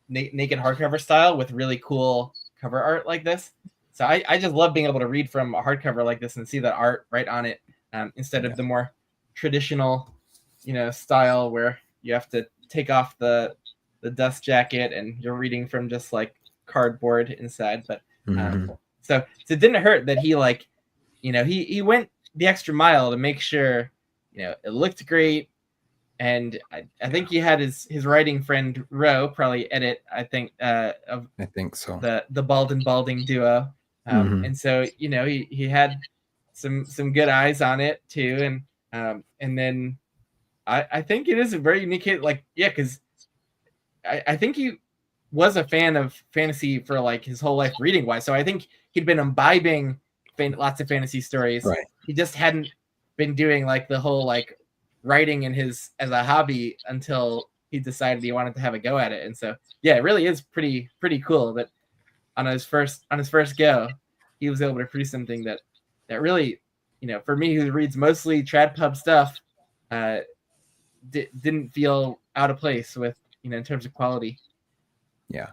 Speaker 3: naked hardcover style with really cool cover art like this. So I just love being able to read from a hardcover like this and see that art right on it, instead of the more traditional, style where you have to take off the dust jacket and you're reading from just like cardboard inside. But so it didn't hurt that he like, he went the extra mile to make sure, it looked great. And I think he had his writing friend Ro probably edit. I think
Speaker 1: so.
Speaker 3: The Bald and Balding duo, and so he had some good eyes on it too. And then I think it is a very unique hit. Like because I think he was a fan of fantasy for like his whole life reading wise. So I think he'd been imbibing lots of fantasy stories.
Speaker 1: Right.
Speaker 3: He just hadn't been doing like the whole like writing as a hobby until he decided he wanted to have a go at it. And so yeah, it really is pretty cool that on his first go he was able to produce something that really, for me who reads mostly trad pub stuff, didn't feel out of place with, in terms of quality.
Speaker 1: Yeah,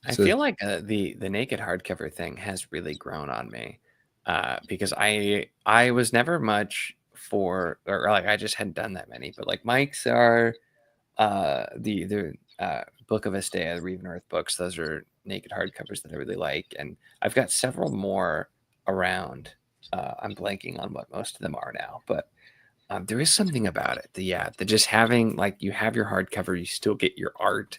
Speaker 4: I feel like the naked hardcover thing has really grown on me, because I was never much for, or like I just hadn't done that many, but like Mike's are the Book of Estea, the Reeve North books. Those are naked hardcovers that I really like, and I've got several more around. I'm blanking on what most of them are now, but there is something about it. The just having like you have your hardcover, you still get your art.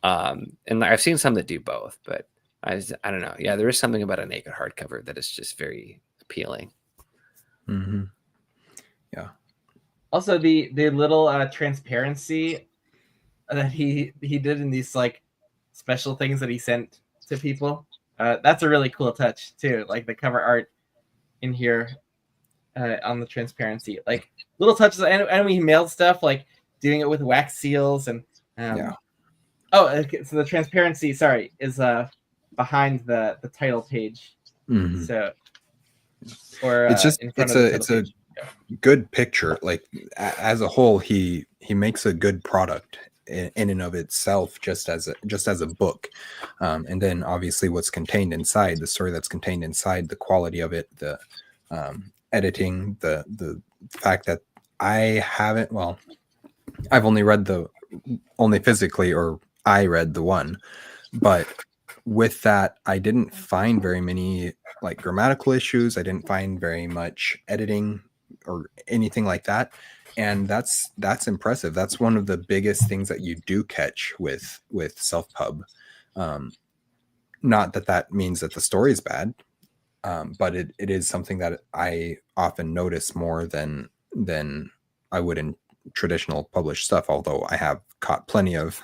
Speaker 4: And I've seen some that do both, but I don't know. Yeah, there is something about a naked hardcover that is just very appealing.
Speaker 1: Yeah.
Speaker 3: Also, the little transparency that he did in these like special things that he sent to people. That's a really cool touch too. Like the cover art in here on the transparency, like little touches. And we mailed stuff like doing it with wax seals and Oh, okay, so the transparency, sorry, is behind the title page. So, or
Speaker 1: it's just
Speaker 3: in front
Speaker 1: it's a good picture. Like as a whole, he makes a good product in and of itself, just as a book. And then obviously what's contained inside, the story that's contained inside, the quality of it, the editing, the fact that I've only read only physically, or I read the one, but with that, I didn't find very many like grammatical issues. I didn't find very much editing or anything like that. And that's impressive. That's one of the biggest things that you do catch with self-pub. Not that means that the story is bad, but it is something that I often notice more than I would in traditional published stuff, although I have caught plenty of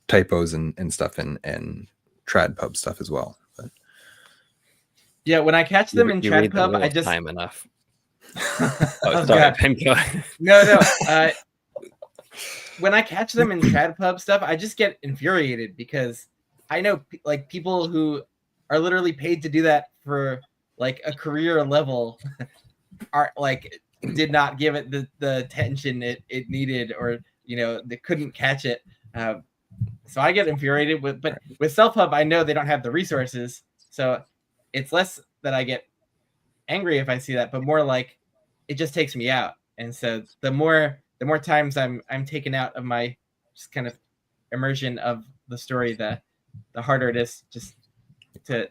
Speaker 1: typos and stuff and trad pub stuff as well. But
Speaker 3: yeah, when I catch them in trad pub, I just
Speaker 4: time enough.
Speaker 3: No. When I catch them in trad pub stuff, I just get infuriated because I know like people who are literally paid to do that for like a career level are like did not give it the attention it needed, or they couldn't catch it. So I get infuriated but with self-pub, I know they don't have the resources, so it's less that I get angry if I see that, but more like it just takes me out. And so the more the more times I'm taken out of my just kind of immersion of the story, the harder it is just to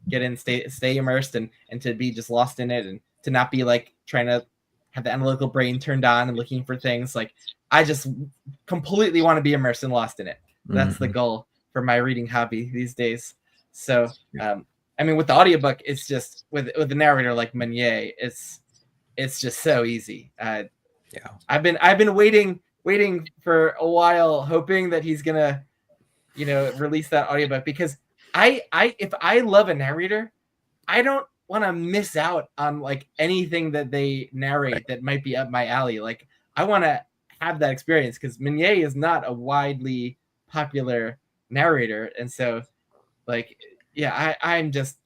Speaker 3: get in, stay immersed, and to be just lost in it, and to not be like trying to have the analytical brain turned on and looking for things. Like I just completely want to be immersed and lost in it. That's the goal for my reading hobby these days. So I mean, with the audiobook, it's just with the narrator like Meunier, it's just so easy. I've been waiting for a while, hoping that he's gonna, release that audiobook, because if I love a narrator, I don't want to miss out on like anything that they narrate that might be up my alley. Like I want to have that experience, because Meunier is not a widely popular narrator, and so like I'm just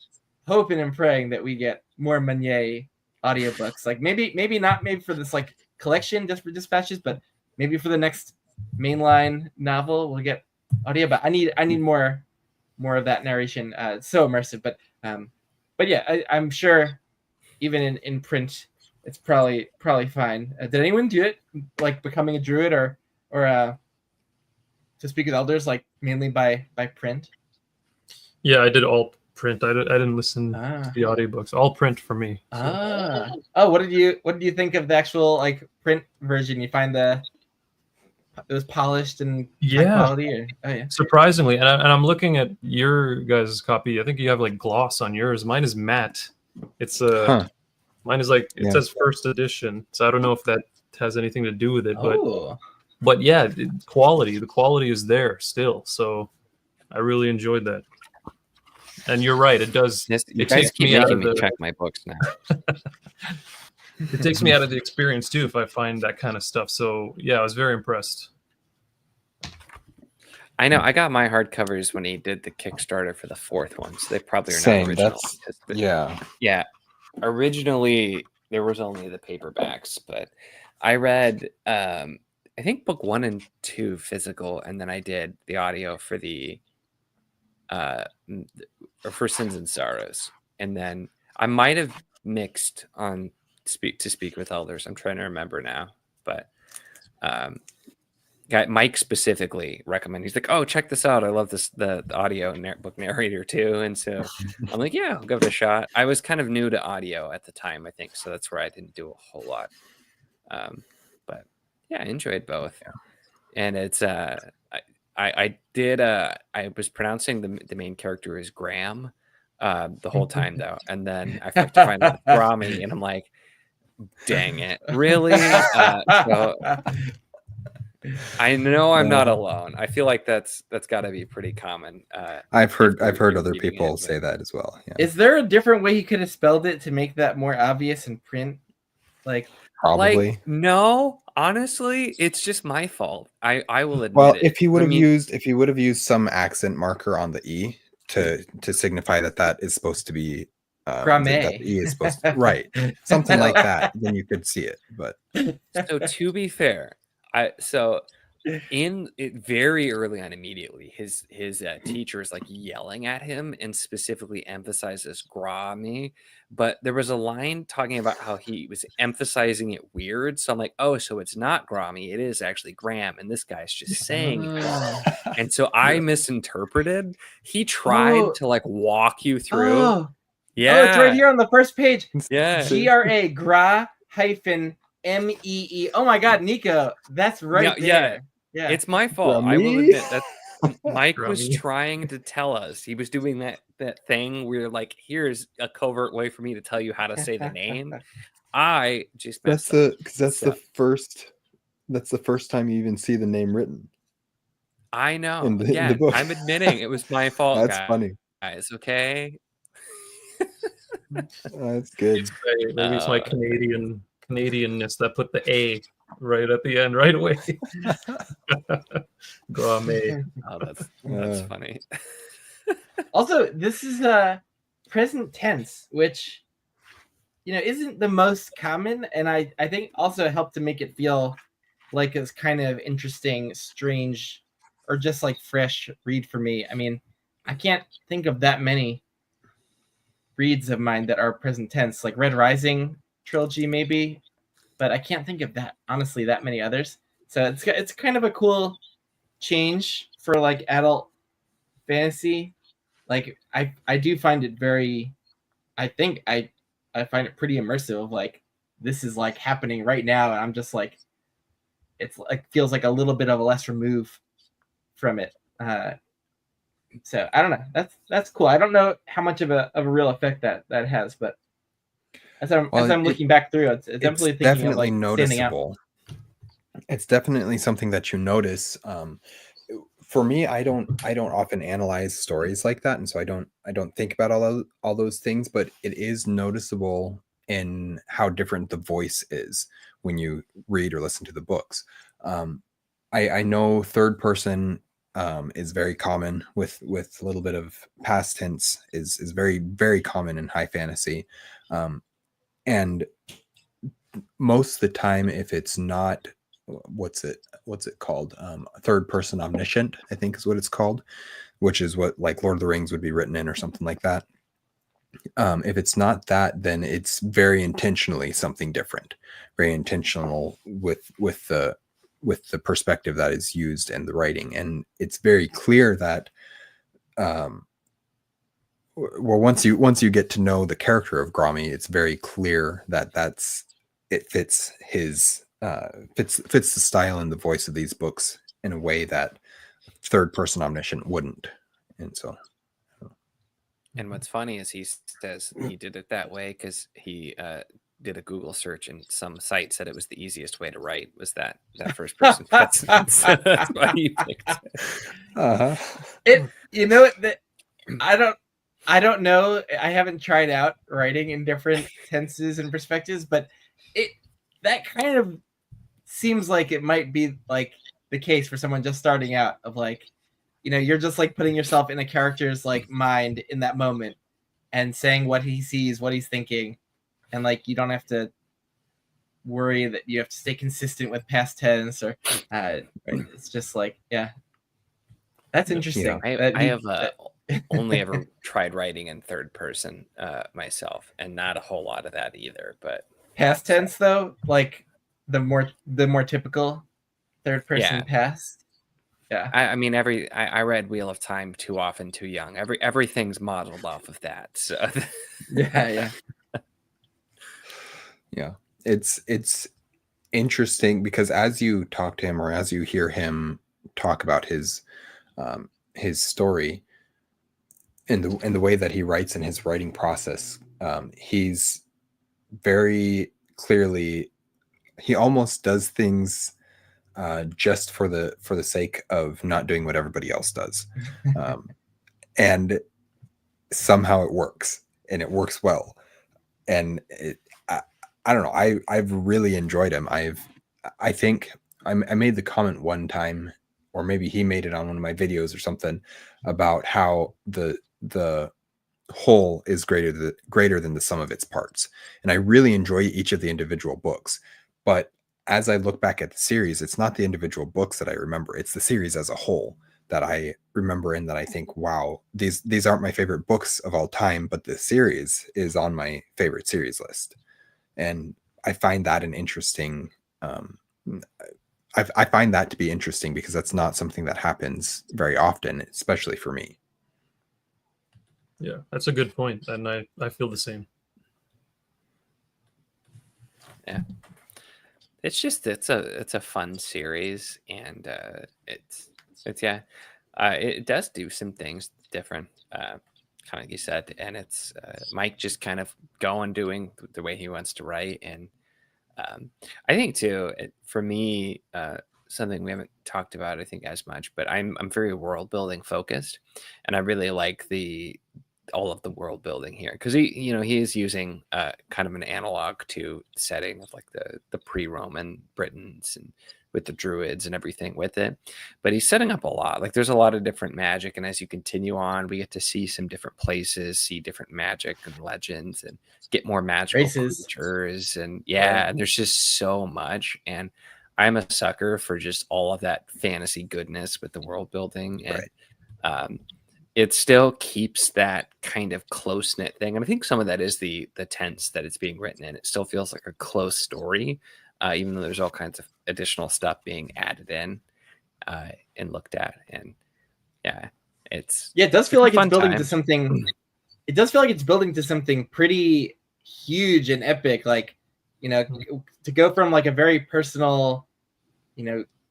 Speaker 3: hoping and praying that we get more Meunier audiobooks. Like maybe not for this like collection just for dispatches, but maybe for the next mainline novel we'll get audio. But I need more of that narration. It's so immersive. But yeah, I'm sure even in print it's probably fine. Did anyone do it like Becoming a Druid or To Speak with Elders, like mainly by print?
Speaker 2: Yeah, I did all print. I didn't listen to the audiobooks. All print for me. So.
Speaker 3: What did you think of the actual like print version? You find it was polished and high quality? Or? Oh, yeah.
Speaker 2: Surprisingly, and I'm looking at your guys' copy. I think you have like gloss on yours. Mine is matte. It's mine is like it says first edition. So I don't know if that has anything to do with it, but yeah, the quality is there still. So I really enjoyed that. And you're right, it does.
Speaker 4: You guys keep making me check my books now.
Speaker 2: It takes me out of the experience too if I find that kind of stuff. So yeah, I was very impressed.
Speaker 4: I know. I got my hardcovers when he did the Kickstarter for the fourth one, so they probably are not original. Yeah. Originally, there was only the paperbacks, but I read, I think book 1 and 2 physical, and then I did the audio for the for Sins and Sorrows, and then I might have mixed on To Speak with Elders. I'm trying to remember now, but Mike specifically recommended. He's like, "Oh, check this out! I love this the audio book narrator too." And so I'm like, "Yeah, I'll give it a shot." I was kind of new to audio at the time, I think, so that's where I didn't do a whole lot. But yeah, I enjoyed both, and it's I was pronouncing the main character as Graham the whole time though, and then I have to find out Grami, and I'm like, dang it, really? So I know I'm not alone. I feel like that's got to be pretty common.
Speaker 1: I've heard other people say that as well. Yeah.
Speaker 3: Is there a different way he could have spelled it to make that more obvious in print? Like
Speaker 1: probably.
Speaker 4: Like, no, honestly, it's just my fault. I will admit
Speaker 1: well,
Speaker 4: it.
Speaker 1: if he would have used some accent marker on the E to signify that is supposed to be that the E is supposed to, right, something like that, then you could see it. But
Speaker 4: so to be fair, in it very early on, immediately his teacher is like yelling at him and specifically emphasizes Grami, but there was a line talking about how he was emphasizing it weird, so I'm like, oh, so it's not Grami, it is actually Graham, and this guy's just saying it. And so I misinterpreted. He tried to like walk you through.
Speaker 3: It's right here on the first page.
Speaker 4: GRA
Speaker 3: Gra hyphen MEE. Oh my God, Nico, that's right there. Yeah,
Speaker 4: it's my fault. I will admit that Mike was trying to tell us. He was doing that thing where like, here's a covert way for me to tell you how to say the name. I just
Speaker 1: that's the first time you even see the name written.
Speaker 4: I know.
Speaker 1: In the book.
Speaker 4: I'm admitting it was my fault.
Speaker 1: That's funny.
Speaker 4: Guys, okay.
Speaker 1: That's good.
Speaker 2: Maybe it's my Canadianness that put the A right at the end right away. Gourmet.
Speaker 4: Oh, that's funny.
Speaker 3: Also, this is present tense, which isn't the most common, and I think also helped to make it feel like it's kind of interesting, strange, or just like fresh read for me. I mean, I can't think of that many reads of mine that are present tense, like Red Rising trilogy maybe, but I can't think of that honestly that many others. So it's kind of a cool change for like adult fantasy. Like I do find it very. I think I find it pretty immersive. Like this is like happening right now, and I'm just like, it's like feels like a little bit of a less remove from it. So I don't know. That's cool. I don't know how much of a real effect that has, but as I'm looking back through, it's definitely thinking of like
Speaker 1: noticeable. It's definitely something that you notice. For me, I don't often analyze stories like that, and so I don't think about all those things. But it is noticeable in how different the voice is when you read or listen to the books. I know third person is very common with a little bit of past tense is very, very common in high fantasy. And most of the time, if it's not, what's it called? Third person omniscient, I think is what it's called, which is what like Lord of the Rings would be written in or something like that. If it's not that, then it's very intentionally something different, very intentional with the perspective that is used in the writing. And it's very clear that well, once you get to know the character of Grommy, it's very clear that it fits his fits the style and the voice of these books in a way that third person omniscient wouldn't. And so,
Speaker 4: and what's funny is he says he did it that way because he did a Google search and some site said it was the easiest way to write was that first person. That's why he picked it.
Speaker 3: It, you know, that I don't know. I haven't tried out writing in different tenses and perspectives, but that kind of seems like it might be like the case for someone just starting out of like, you know, you're just like putting yourself in a character's like mind in that moment and saying what he sees, what he's thinking. And like, you don't have to worry that you have to stay consistent with past tense or it's just like, yeah, that's interesting.
Speaker 4: I have only ever tried writing in third person myself, and not a whole lot of that either. But
Speaker 3: past tense though, like the more typical third person past. Yeah.
Speaker 4: I mean, I read Wheel of Time too often, too young. Everything's modeled off of that. So
Speaker 3: yeah.
Speaker 1: Yeah, it's interesting because as you talk to him or as you hear him talk about his story and the way that he writes in his writing process, he's very clearly, he almost does things just for the sake of not doing what everybody else does, and somehow it works, and it works well, and I don't know. I've really enjoyed him. I think I made the comment one time, or maybe he made it on one of my videos or something, about how the whole is greater than the sum of its parts. And I really enjoy each of the individual books. But as I look back at the series, it's not the individual books that I remember. It's the series as a whole that I remember and that I think, wow, these aren't my favorite books of all time, but the series is on my favorite series list. And I find that an interesting, I find that to be interesting because that's not something that happens very often, especially for me.
Speaker 2: Yeah, that's a good point, and I feel the same.
Speaker 4: Yeah, it's a fun series, and it does do some things different. Kind of like you said, and it's Mike just kind of doing the way he wants to write. And I think too, for me, something we haven't talked about, I think, as much, but I'm very world building focused, and I really like all of the world building here because he is using kind of an analog to setting of like the pre-Roman Britons and with the Druids and everything with it, but he's setting up a lot. Like there's a lot of different magic, and as you continue on, we get to see some different places, see different magic and legends, and get more magical creatures, and and there's just so much. And I'm a sucker for just all of that fantasy goodness with the world building, and it still keeps that kind of close knit thing. And I think some of that is the tense that it's being written in. It still feels like a close story. even though there's all kinds of additional stuff being added in and looked at. And yeah,
Speaker 3: it does feel like it's
Speaker 4: fun
Speaker 3: building
Speaker 4: time.
Speaker 3: to something. It does feel like it's building to something pretty huge and epic. Like, to go from like a very personal,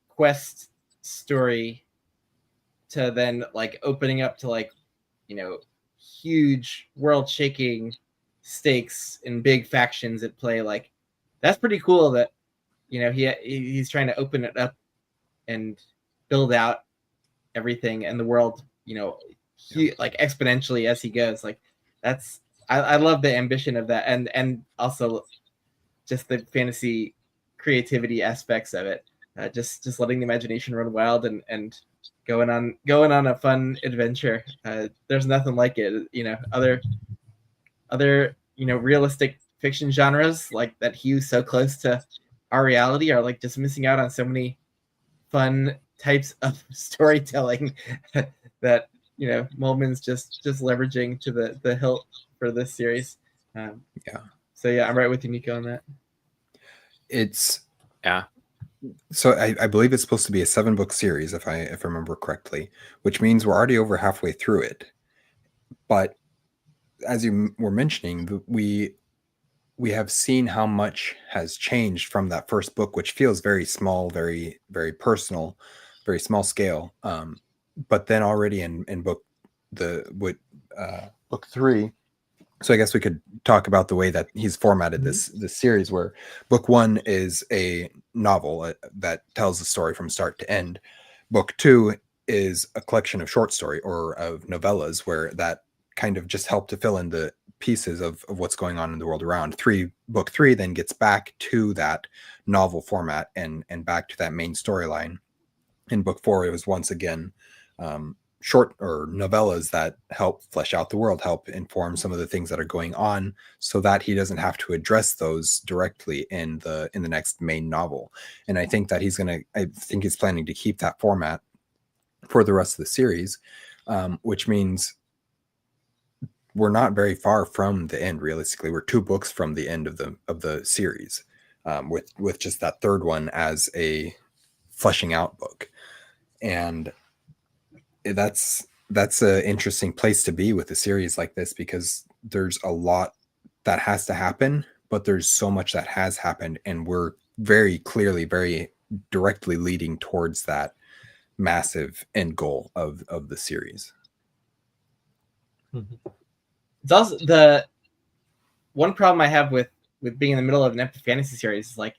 Speaker 3: quest story to then like opening up to like, huge world-shaking stakes and big factions at play. Like, that's pretty cool that, he's trying to open it up and build out everything and the world, like exponentially as he goes. Like, I love the ambition of that, and also just the fantasy creativity aspects of it. Just letting the imagination run wild and going on a fun adventure. There's nothing like it. Other realistic fiction genres like that hews so close to our reality are like just missing out on so many fun types of storytelling that Mollman's just leveraging to the hilt for this series. So yeah, I'm right with you, Nico, on that.
Speaker 1: So I believe it's supposed to be a 7-book series, if I remember correctly, which means we're already over halfway through it. But as you were mentioning, we have seen how much has changed from that first book, which feels very small, very, very personal, very small scale. But then already in book 3. So I guess we could talk about the way that he's formatted this series, where book 1 is a novel that tells the story from start to end. Book 2 is a collection of short story or of novellas, where that kind of just help to fill in the pieces of what's going on in the world around. Book 3 then gets back to that novel format and back to that main storyline. In book 4, it was once again short or novellas that help flesh out the world, help inform some of the things that are going on, so that he doesn't have to address those directly in the next main novel. And I think that he's planning to keep that format for the rest of the series, which means we're not very far from the end. Realistically, we're 2 books from the end of the series, with just that third one as a fleshing out book. And that's an interesting place to be with a series like this, because there's a lot that has to happen, but there's so much that has happened, and we're very clearly, very directly leading towards that massive end goal of the series.
Speaker 3: It's also the one problem I have with being in the middle of an epic fantasy series is like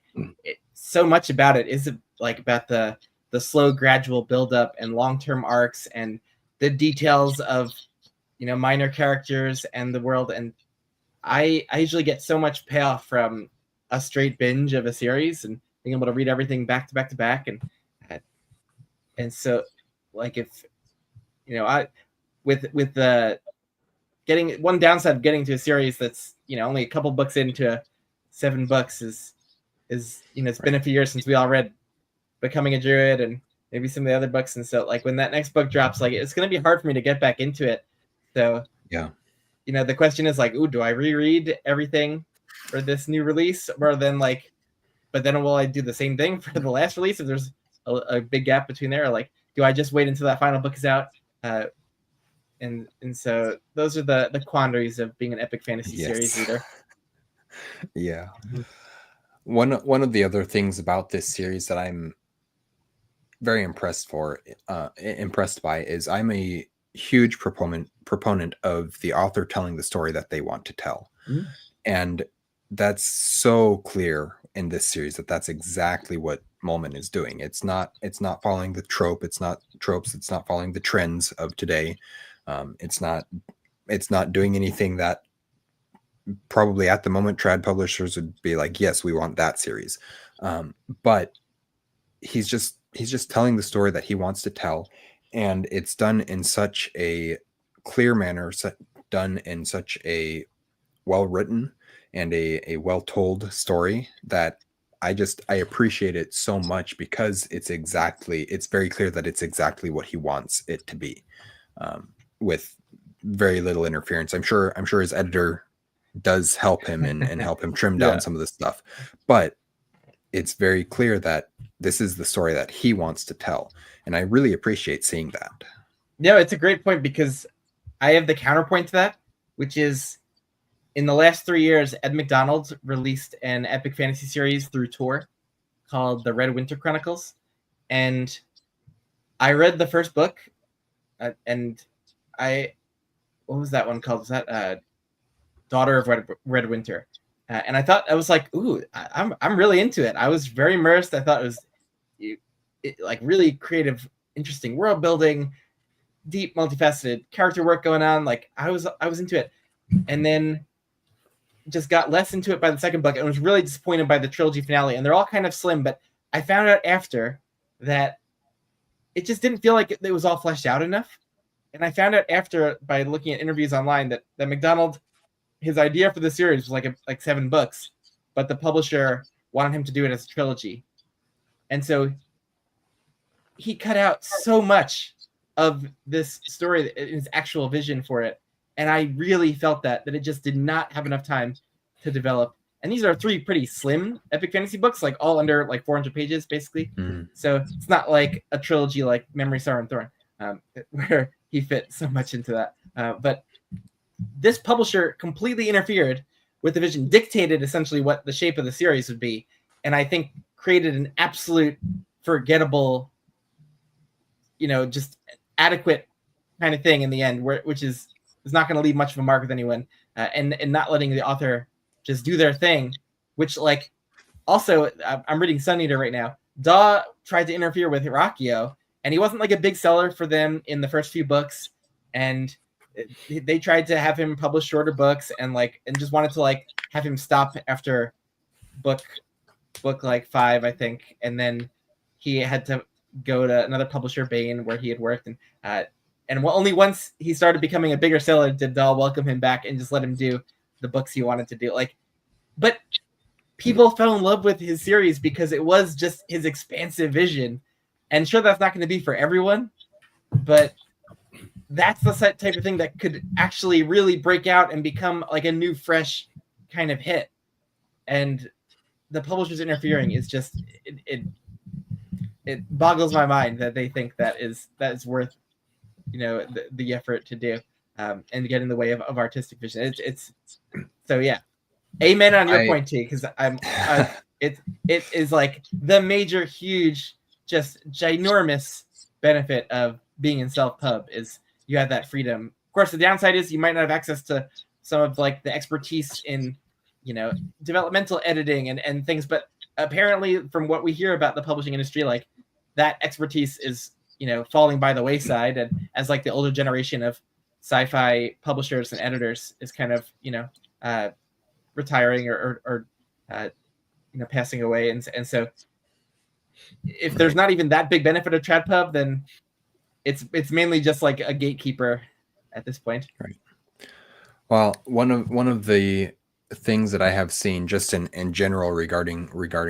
Speaker 3: so much about it is like about the slow gradual buildup and long-term arcs and the details of minor characters and the world. And I usually get so much payoff from a straight binge of a series and being able to read everything back to back to back. And so like if I with the getting one downside of getting to a series that's only a couple books into 7 books is it's been a few years since we all read Becoming a Druid and maybe some of the other books, and so like when that next book drops, like it's going to be hard for me to get back into it. So
Speaker 1: yeah,
Speaker 3: the question is like, ooh, do I reread everything for this new release, or then but then will I do the same thing for the last release if there's a big gap between there, or like do I just wait until that final book is out? And so those are the quandaries of being an epic fantasy series reader.
Speaker 1: Yeah. One of the other things about this series that I'm very impressed by is I'm a huge proponent of the author telling the story that they want to tell. And that's so clear in this series that's exactly what Mollman is doing. It's not following the trope. It's not tropes. It's not following the trends of today. It's not doing anything that probably at the moment trad publishers would be like, yes, we want that series. But he's just telling the story that he wants to tell, and it's done in such a clear manner, done in such a well-written and a well-told story that I appreciate it so much, because it's very clear that it's exactly what he wants it to be, with very little interference. I'm sure his editor does help him and help him trim down some of this stuff, but it's very clear that this is the story that he wants to tell. And I really appreciate seeing that.
Speaker 3: No, it's a great point, because I have the counterpoint to that, which is in the last 3 years, Ed McDonald released an epic fantasy series through Tor called The Red Winter Chronicles. And I read the first book, and what was that one called? Was that Daughter of Red Winter? And I thought, I was like, ooh, I'm really into it. I was very immersed. I thought it was like really creative, interesting world building, deep, multifaceted character work going on. Like I was into it, and then just got less into it by the second book, and was really disappointed by the trilogy finale. And they're all kind of slim, but I found out after that it just didn't feel like it was all fleshed out enough. And I found out after, by looking at interviews online, that McDonald, his idea for the series was like 7 books, but the publisher wanted him to do it as a trilogy. And so he cut out so much of this story, his actual vision for it. And I really felt that it just did not have enough time to develop. And these are 3 pretty slim epic fantasy books, like all under like 400 pages, basically.
Speaker 1: Mm-hmm.
Speaker 3: So it's not like a trilogy like Memory, Sorrow, and Thorn, where he fit so much into that. But this publisher completely interfered with the vision, dictated essentially what the shape of the series would be, and I think created an absolute forgettable, just adequate kind of thing in the end, which is not going to leave much of a mark with anyone, and not letting the author just do their thing, which, like, also, I'm reading Sun Eater right now. Daw tried to interfere with Hirakio, and he wasn't like a big seller for them in the first few books, and they tried to have him publish shorter books, and just wanted to like have him stop after book like 5, I think, and then he had to go to another publisher, Bain, where he had worked, and only once he started becoming a bigger seller did Dahl welcome him back and just let him do the books he wanted to do. But people fell in love with his series because it was just his expansive vision, and sure, that's not going to be for everyone, but that's the type of thing that could actually really break out and become like a new, fresh kind of hit. And the publishers interfering is just it boggles my mind that they think that is worth the effort to do, and get in the way of artistic vision. It's so, yeah, amen on your point, T, because it is like the major, huge, just ginormous benefit of being in self-pub is you have that freedom. Of course, the downside is you might not have access to some of like the expertise in developmental editing and things, but apparently from what we hear about the publishing industry, like that expertise is falling by the wayside, and as like the older generation of sci-fi publishers and editors is kind of retiring or passing away, and so if there's not even that big benefit of TradPub, then it's mainly just like a gatekeeper at this point.
Speaker 1: Right. Well, one of the things that I have seen just in general regarding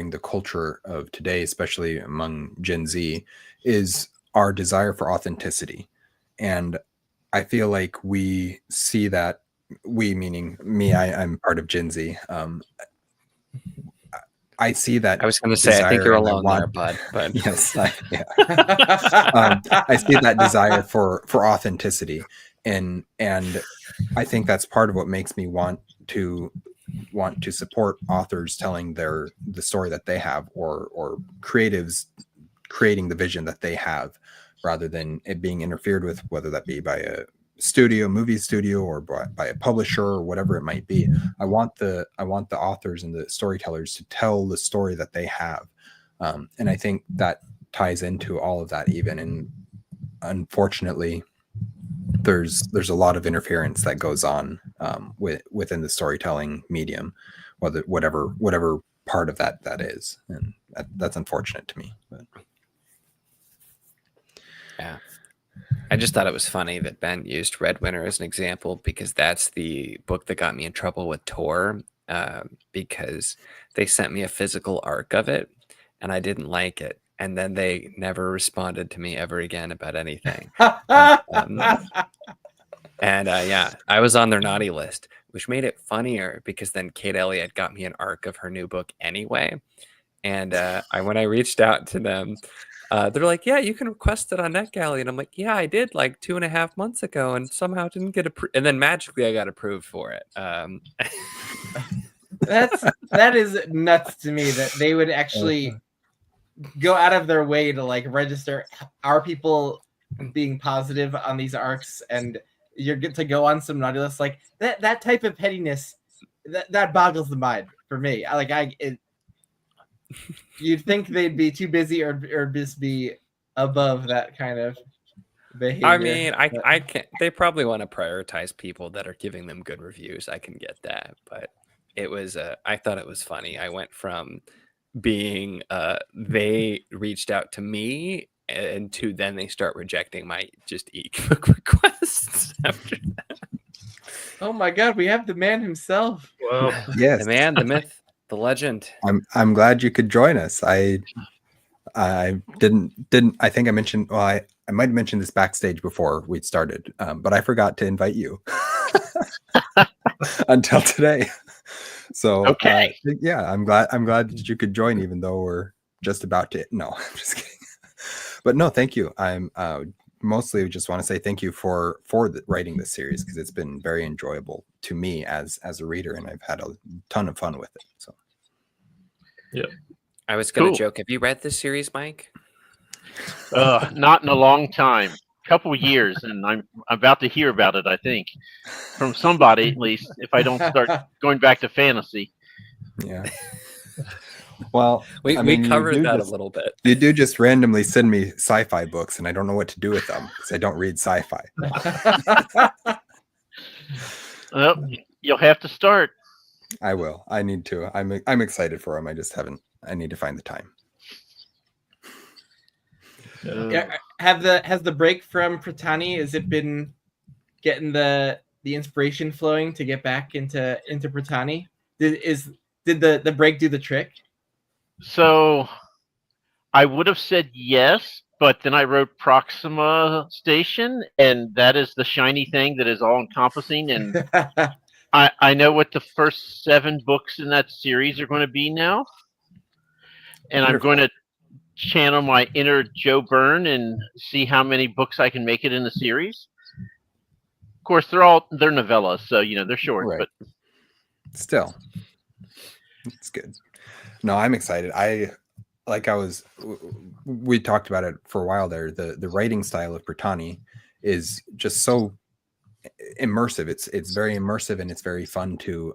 Speaker 1: the culture of today, especially among Gen Z, is our desire for authenticity. And I feel like we see that, we meaning me, I'm part of Gen Z. I see that.
Speaker 4: I was going to say, I think you're alone there, bud. But
Speaker 1: yes, I see that desire for authenticity, and I think that's part of what makes me want to support authors telling the story that they have, or creatives creating the vision that they have, rather than it being interfered with, whether that be by a movie studio, or by a publisher, or whatever it might be. I want the authors and the storytellers to tell the story that they have, and I think that ties into all of that even. And unfortunately, there's a lot of interference that goes on within the storytelling medium, whatever part of that is, and that's unfortunate to me. But.
Speaker 4: Yeah. I just thought it was funny that Ben used Red Winter as an example, because that's the book that got me in trouble with Tor, because they sent me a physical arc of it and I didn't like it. And then they never responded to me ever again about anything. Yeah, I was on their naughty list, which made it funnier because then Kate Elliott got me an arc of her new book anyway. And when I reached out to them, they're like, "Yeah, you can request it on NetGalley," and I'm like, "Yeah, I did like 2.5 months ago, and somehow didn't get approved." And then magically, I got approved for it.
Speaker 3: That is nuts to me that they would actually go out of their way to like register our people being positive on these arcs, and you're good to go on some naughty list like that type of pettiness that boggles the mind for me. You'd think they'd be too busy or just be above that kind of behavior.
Speaker 4: I mean, I can't. They probably want to prioritize people that are giving them good reviews. I can get that, but it was. I thought it was funny. I went from being they reached out to me, and to then they start rejecting my just ebook requests after that.
Speaker 3: Oh my God, we have the man himself.
Speaker 2: Wow.
Speaker 1: Yes,
Speaker 4: The man, the myth, the legend.
Speaker 1: I'm glad you could join us. I didn't I think I mentioned, well, I might have mentioned this backstage before we started, but I forgot to invite you until today. So
Speaker 5: Okay.
Speaker 1: yeah, I'm glad that you could join, even though we're just about to. No, I'm just kidding. But no, thank you. I'm mostly just want to say thank you for writing this series, because it's been very enjoyable to me as a reader, and I've had a ton of fun with it. So
Speaker 2: Yeah.
Speaker 4: I was going to
Speaker 5: Cool.
Speaker 4: joke. Have you read this series, Mike?
Speaker 5: Not in a long time. Couple years, and I'm about to hear about it, I think, from somebody at least, if I don't start going back to fantasy.
Speaker 1: yeah. Well,
Speaker 4: We
Speaker 1: I mean,
Speaker 4: covered
Speaker 1: you
Speaker 4: that
Speaker 1: just-
Speaker 4: a little bit.
Speaker 1: You do just randomly send me sci-fi books, and I don't know what to do with them because I don't read sci-fi.
Speaker 5: Well, you'll have to start.
Speaker 1: I will. I need to. I'm excited for them. I just haven't. I need to find the time.
Speaker 3: Yeah, has the break from Pretanni, has it been getting the inspiration flowing to get back into Pretanni? Did the break do the trick?
Speaker 5: So I would have said yes, but then I wrote Proxima Station, and that is the shiny thing that is all encompassing. And I know what the first 7 books in that series are going to be now. And I'm going to channel my inner Joe Byrne and see how many books I can make it in the series. Of course, they're novellas, so they're short.
Speaker 1: Right.
Speaker 5: But
Speaker 1: Still, it's good. No, I'm excited. We talked about it for a while there. The writing style of Pretanni is just so immersive. It's very immersive, and it's very fun to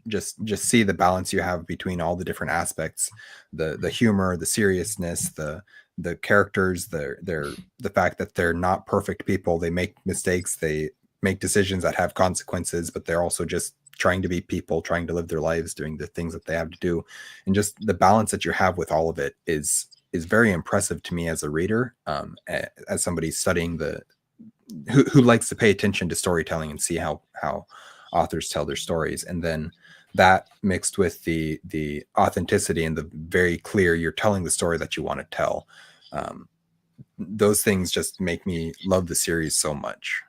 Speaker 1: just see the balance you have between all the different aspects, the humor, the seriousness, the characters, the fact that they're not perfect people. They make mistakes, they make decisions that have consequences, but they're also just trying to be people, trying to live their lives, doing the things that they have to do. And just the balance that you have with all of it is very impressive to me as a reader, as somebody studying who likes to pay attention to storytelling and see how authors tell their stories. And then that mixed with the authenticity and the very clear, you're telling the story that you want to tell. Those things just make me love the series so much.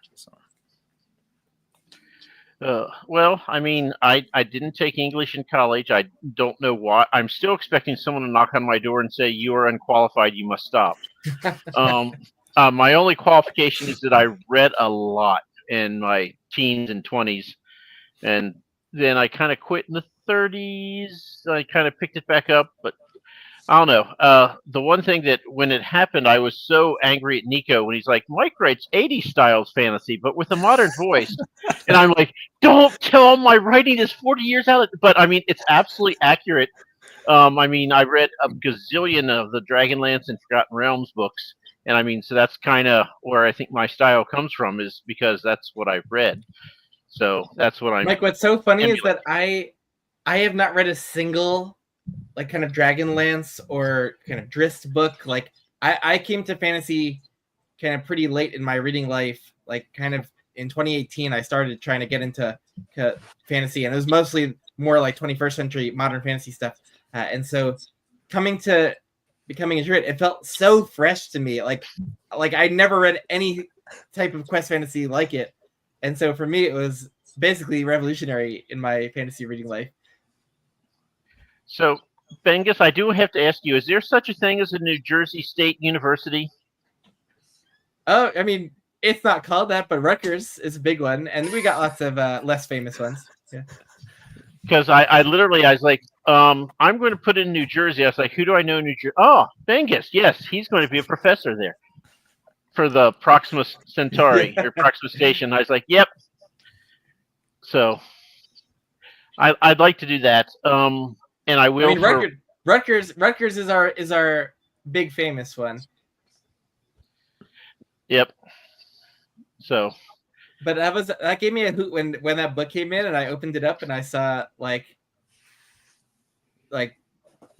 Speaker 5: well, I mean, I didn't take English in college. I don't know why. I'm still expecting someone to knock on my door and say, "You are unqualified. You must stop." My only qualification is that I read a lot in my teens and 20s, and then I kind of quit in the 30s. I kind of picked it back up, but I don't know. The one thing that when it happened, I was so angry at Nico when he's like, "Mike writes 80s styles fantasy, but with a modern voice." And I'm like, "Don't tell him my writing is 40 years out." But I mean, it's absolutely accurate. I mean, I read a gazillion of the Dragonlance and Forgotten Realms books. And I mean, so that's kind of where I think my style comes from, is because that's what I've read. So that's what I'm.
Speaker 3: Mike, what's so funny is that I have not read a single like kind of Dragonlance or kind of Drist book. Like I came to fantasy kind of pretty late in my reading life. Like kind of in 2018, I started trying to get into fantasy, and it was mostly more like 21st century modern fantasy stuff. And so coming to becoming a druid, it felt so fresh to me. Like I never read any type of quest fantasy like it. And so for me, it was basically revolutionary in my fantasy reading life.
Speaker 5: So Bengus, I do have to ask you: is there such a thing as a New Jersey State University?
Speaker 3: Oh, I mean, it's not called that, but Rutgers is a big one, and we got lots of less famous ones. Yeah.
Speaker 5: Because I was like, I'm going to put in New Jersey. I was like, who do I know in New Jersey? Oh, Bengus. Yes, he's going to be a professor there for the Proxima Centauri or Proxima Station. I was like, yep. So I'd like to do that. And I will.
Speaker 3: I mean, Rutgers is our big famous one.
Speaker 5: Yep. So.
Speaker 3: But that gave me a hoot when that book came in, and I opened it up and I saw like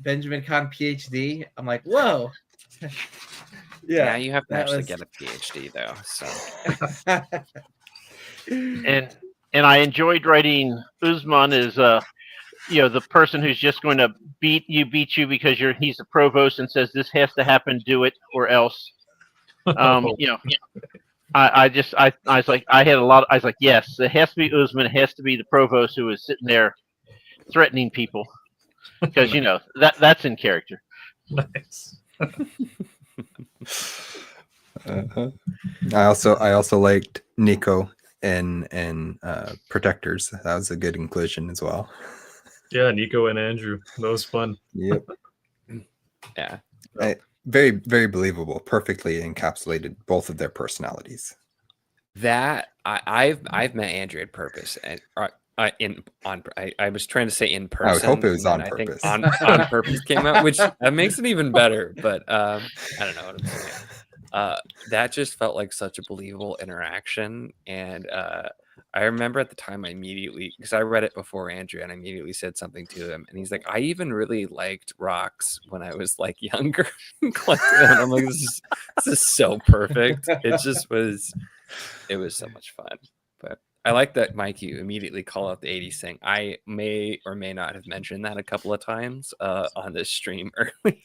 Speaker 3: Benjamin Kahn PhD. I'm like, whoa.
Speaker 4: Yeah, you have to actually get a PhD though. So.
Speaker 5: and I enjoyed writing Usman as the person who's just going to beat you because he's the provost and says this has to happen, do it or else. I was like, I was like, yes, it has to be Usman. It has to be the provost who is sitting there threatening people because that's in character.
Speaker 2: Nice.
Speaker 1: I also liked Nico and Protectors. That was a good inclusion as well.
Speaker 2: Yeah, Nico and Andrew. That was fun.
Speaker 1: Yep.
Speaker 4: Yeah.
Speaker 1: Very, very believable. Perfectly encapsulated both of their personalities.
Speaker 4: That I've met Andrew on purpose, and I was trying to say in person.
Speaker 1: I would hope it was on
Speaker 4: I
Speaker 1: purpose.
Speaker 4: think on purpose came out, which makes it even better. But I don't know what I'm saying. That just felt like such a believable interaction, and I remember at the time because I read it before Andrew, and I immediately said something to him, and he's like, "I even really liked rocks when I was like younger." And I'm like, "This is so perfect." It was so much fun. But I like that, Mike, you immediately call out the 80s thing. I may or may not have mentioned that a couple of times on this stream earlier.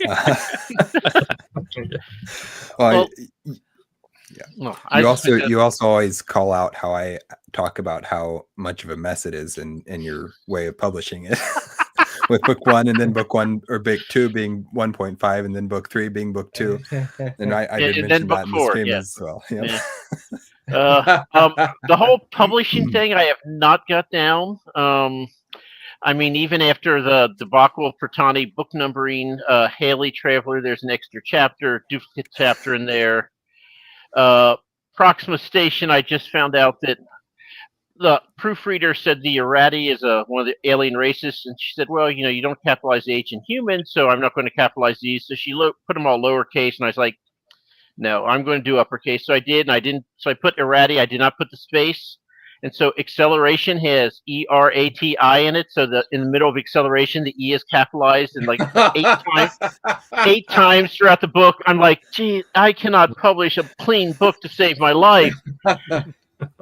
Speaker 1: You also always call out how I talk about how much of a mess it is in your way of publishing it. With book 1 and then book 1 or book 2 being 1.5 and then book 3 being book 2. And I did mention that in the stream as well. Yep.
Speaker 5: Yeah. The whole publishing thing I have not got down. I mean, even after the debacle of Pretanni book numbering, Haley Traveler, there's an extra chapter, duplicate chapter in there. Proxima Station, I just found out that the proofreader said the Erudite is one of the alien races, and she said, well, you don't capitalize the H in human, so I'm not going to capitalize these. So she put them all lowercase, and I was like, no, I'm going to do uppercase. So I did, and I didn't. So I put Erudite. I did not put the space, and so acceleration has ERATI in it. So in the middle of acceleration, the E is capitalized, and like 8 times throughout the book, I'm like, gee, I cannot publish a clean book to save my life.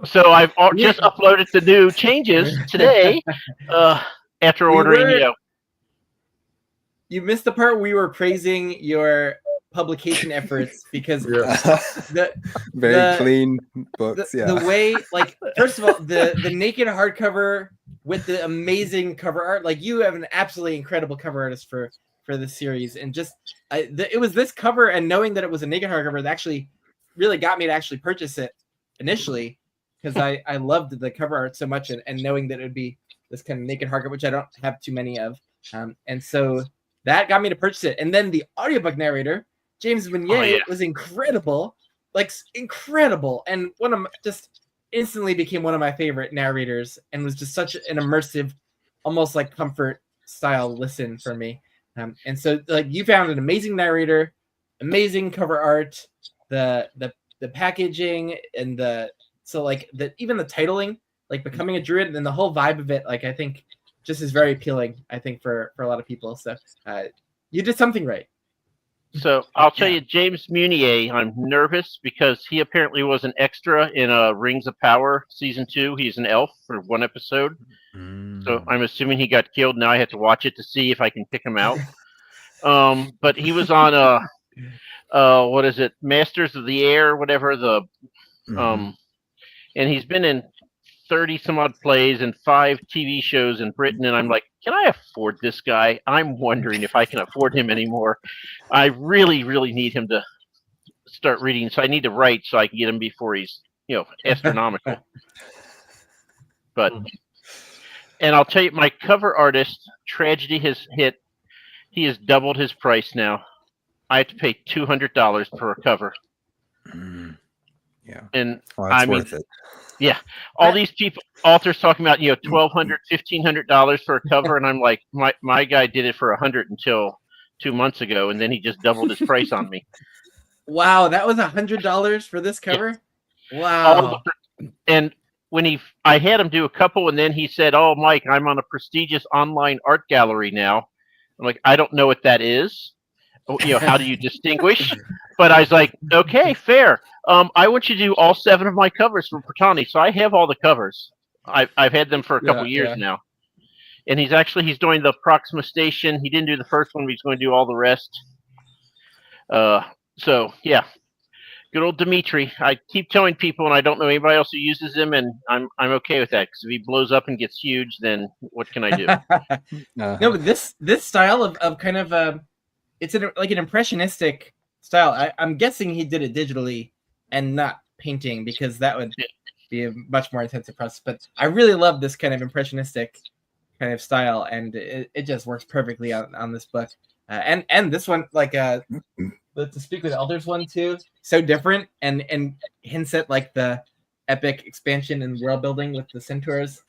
Speaker 5: So I've just uploaded the new changes today after ordering.
Speaker 3: You missed the part we were praising your publication efforts because
Speaker 1: very clean books.
Speaker 3: The way, like, first of all, the naked hardcover with the amazing cover art. Like, you have an absolutely incredible cover artist for the series, and just it was this cover and knowing that it was a naked hardcover that actually really got me to actually purchase it initially, because I loved the cover art so much, and knowing that it would be this kind of naked hardcover, which I don't have too many of, and so that got me to purchase it. And then the audiobook narrator, James Meunier, was incredible, and just instantly became one of my favorite narrators, and was just such an immersive, almost like comfort style listen for me. And so, like, you found an amazing narrator, amazing cover art, the packaging, and even the titling, like Becoming a Druid, and then the whole vibe of it, like, I think just is very appealing, I think, for a lot of people. So you did something right.
Speaker 5: So I'll tell you, James Meunier, I'm nervous because he apparently was an extra in Rings of Power season 2. He's an elf for 1 episode. So I'm assuming he got killed. Now I have to watch it to see if I can pick him out. But he was on what is it, Masters of the Air, whatever, and he's been in 30 some odd plays and 5 TV shows in Britain, and I'm like, can I afford this guy? I'm wondering if I can afford him anymore. I really, really need him to start reading, so I need to write so I can get him before he's, astronomical. But, and I'll tell you, my cover artist, tragedy has hit. He has doubled his price now. I have to pay $200 per cover.
Speaker 1: Yeah.
Speaker 5: And
Speaker 1: Well, that's worth it.
Speaker 5: Yeah, all these people, authors talking about $1,200, $1,500 for a cover, and I'm like, my guy did it for $100 until 2 months ago, and then he just doubled his price on me.
Speaker 3: Wow, that was $100 for this cover. Yeah. Wow.
Speaker 5: And when I had him do a couple, and then he said, "Oh, Mike, I'm on a prestigious online art gallery now." I'm like, I don't know what that is. How do you distinguish? But I was like, okay, fair. I want you to do all 7 of my covers for Pretanni. So I have all the covers. I've had them for a couple years now. And he's doing the Proxima Station. He didn't do the first one, but he's going to do all the rest. So yeah, good old Dimitri. I keep telling people, and I don't know anybody else who uses him, and I'm okay with that, because if he blows up and gets huge, then what can I do?
Speaker 3: No, but this style of kind of it's like an impressionistic style. I'm guessing he did it digitally and not painting, because that would be a much more intensive process. But I really love this kind of impressionistic kind of style, and it just works perfectly on this book. And this one, like the To Speak with Elders one too, so different and hints at like the epic expansion and world building with the centaurs.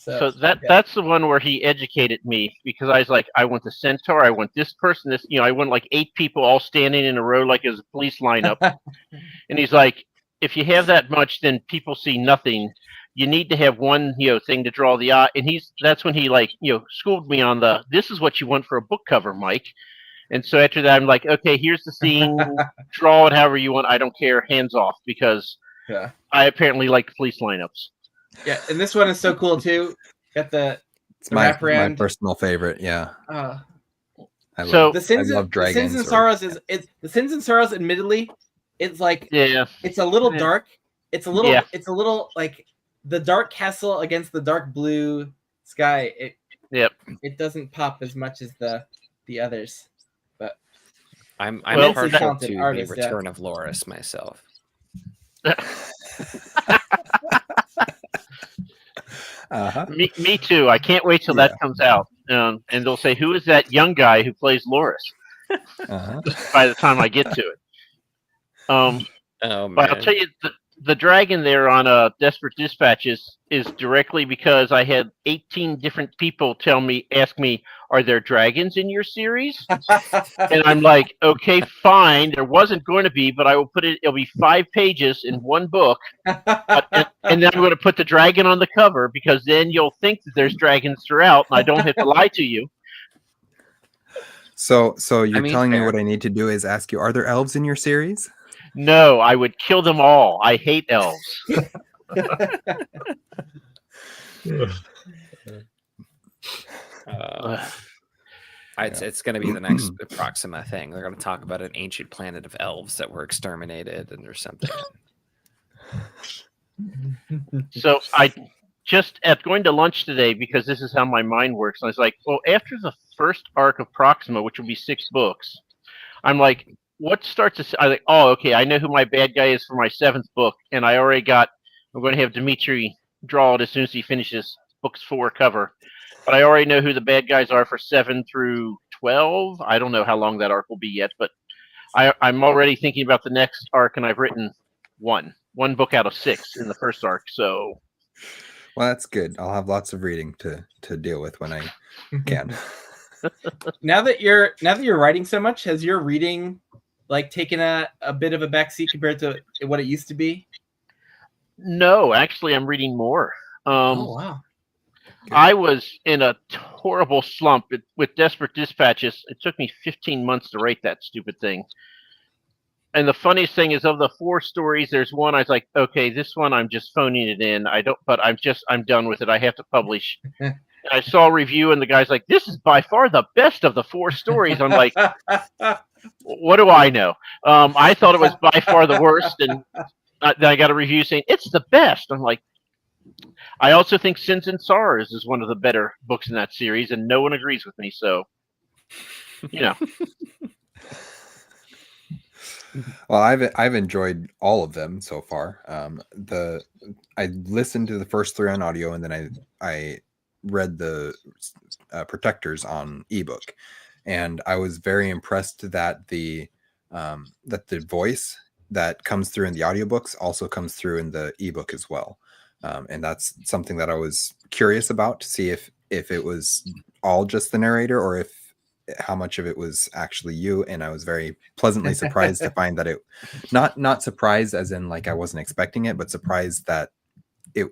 Speaker 3: So that's the one where he educated me, because I was like, I want the centaur, I want this person, this, I want like 8 people all standing in a row like as a police lineup. And he's like, if you have that much, then people see nothing. You need to have one, thing to draw the eye. And that's when he schooled me on this is what you want for a book cover, Mike. And so after that, I'm like, okay, here's the scene, draw it however you want. I don't care, hands off, because I apparently like police lineups. Yeah, and this one is so cool too. Got
Speaker 1: it's my personal favorite. Yeah.
Speaker 3: I love dragons. The Sins and Sorrows the Sins and Sorrows. Admittedly, it's like it's a little dark. It's a little like the dark castle against the dark blue sky. It doesn't pop as much as the others. But
Speaker 4: I'm partial to the Return of Loris myself.
Speaker 5: Me too. I can't wait till that comes out, and they'll say, "Who is that young guy who plays Loris?" By the time I get to it, but I'll tell you, the dragon there on Desperate Dispatches is directly because I had 18 different people ask me, "Are there dragons in your series?" And I'm like, okay, fine. There wasn't going to be, but I will put it. It'll be 5 pages in one book, and then I'm going to put the dragon on the cover, because then you'll think that there's dragons throughout, and I don't have to lie to you.
Speaker 1: So you're telling me what I need to do is ask you, are there elves in your series?
Speaker 5: No, I would kill them all. I hate elves.
Speaker 4: It's going to be the next Proxima thing. They're going to talk about an ancient planet of elves that were exterminated, and there's something.
Speaker 5: So I just at going to lunch today, because this is how my mind works. I was like, well, after the first arc of Proxima, which will be 6 books, I'm like, what starts to? I'm like, oh, okay, I know who my bad guy is for my 7th book, and I'm going to have Dimitri draw it as soon as he finishes books 4 cover. But I already know who the bad guys are for 7 through 12. I don't know how long that arc will be yet, but I'm already thinking about the next arc, and I've written one book out of 6 in the first arc. So,
Speaker 1: well, that's good. I'll have lots of reading to deal with when I can.
Speaker 3: Now that you're writing so much, has your reading taken a bit of a backseat compared to what it used to be?
Speaker 5: No, actually, I'm reading more.
Speaker 3: Oh wow.
Speaker 5: Good. I was in a horrible slump with Desperate Dispatches. It took me 15 months to write that stupid thing. And the funniest thing is, of the 4 stories, there's one I was like, okay, this one I'm just phoning it in. I'm done with it. I have to publish. And I saw a review, and the guy's like, this is by far the best of the 4 stories. I'm like, what do I know? I thought it was by far the worst, and then I got a review saying it's the best. I'm like, I also think Sins and Sorrows is one of the better books in that series, and no one agrees with me. So, you know,
Speaker 1: Well, I've enjoyed all of them so far. I listened to the first 3 on audio, and then I read the Protectors on ebook, and I was very impressed that the voice that comes through in the audiobooks also comes through in the ebook as well. And that's something that I was curious about, to see if it was all just the narrator, or if how much of it was actually you. And I was very pleasantly surprised to find that it not surprised as in like I wasn't expecting it, but surprised that it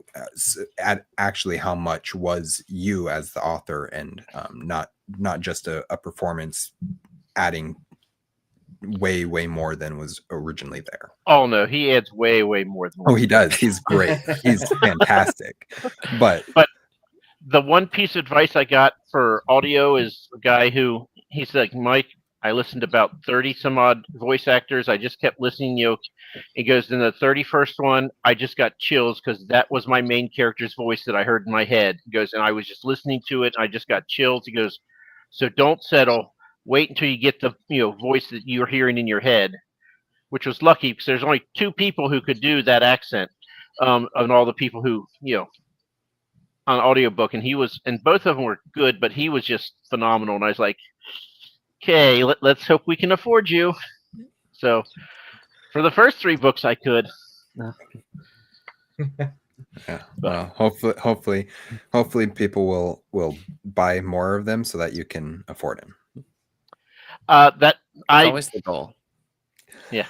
Speaker 1: actually how much was you as the author, and not just a performance adding way more than was originally there.
Speaker 5: oh no, he adds way more than.
Speaker 1: Oh, he does. He's great. He's fantastic. But
Speaker 5: the one piece of advice I got for audio is a guy who, he's like, Mike, I listened to about 30 some odd voice actors. I just kept listening. He goes, in the 31st one, I just got chills because that was my main character's voice that I heard in my head. He goes, and I was just listening to it. And I just got chills. He goes, so don't settle. Wait until you get the voice that you're hearing in your head, which was lucky because there's only 2 people who could do that accent of all the people who, on audiobook, and both of them were good, but he was just phenomenal. And I was like, okay, let's hope we can afford you. So for the first 3 books I could.
Speaker 1: Yeah. Well, hopefully people will buy more of them so that you can afford them.
Speaker 4: That's always the goal.
Speaker 5: Yeah.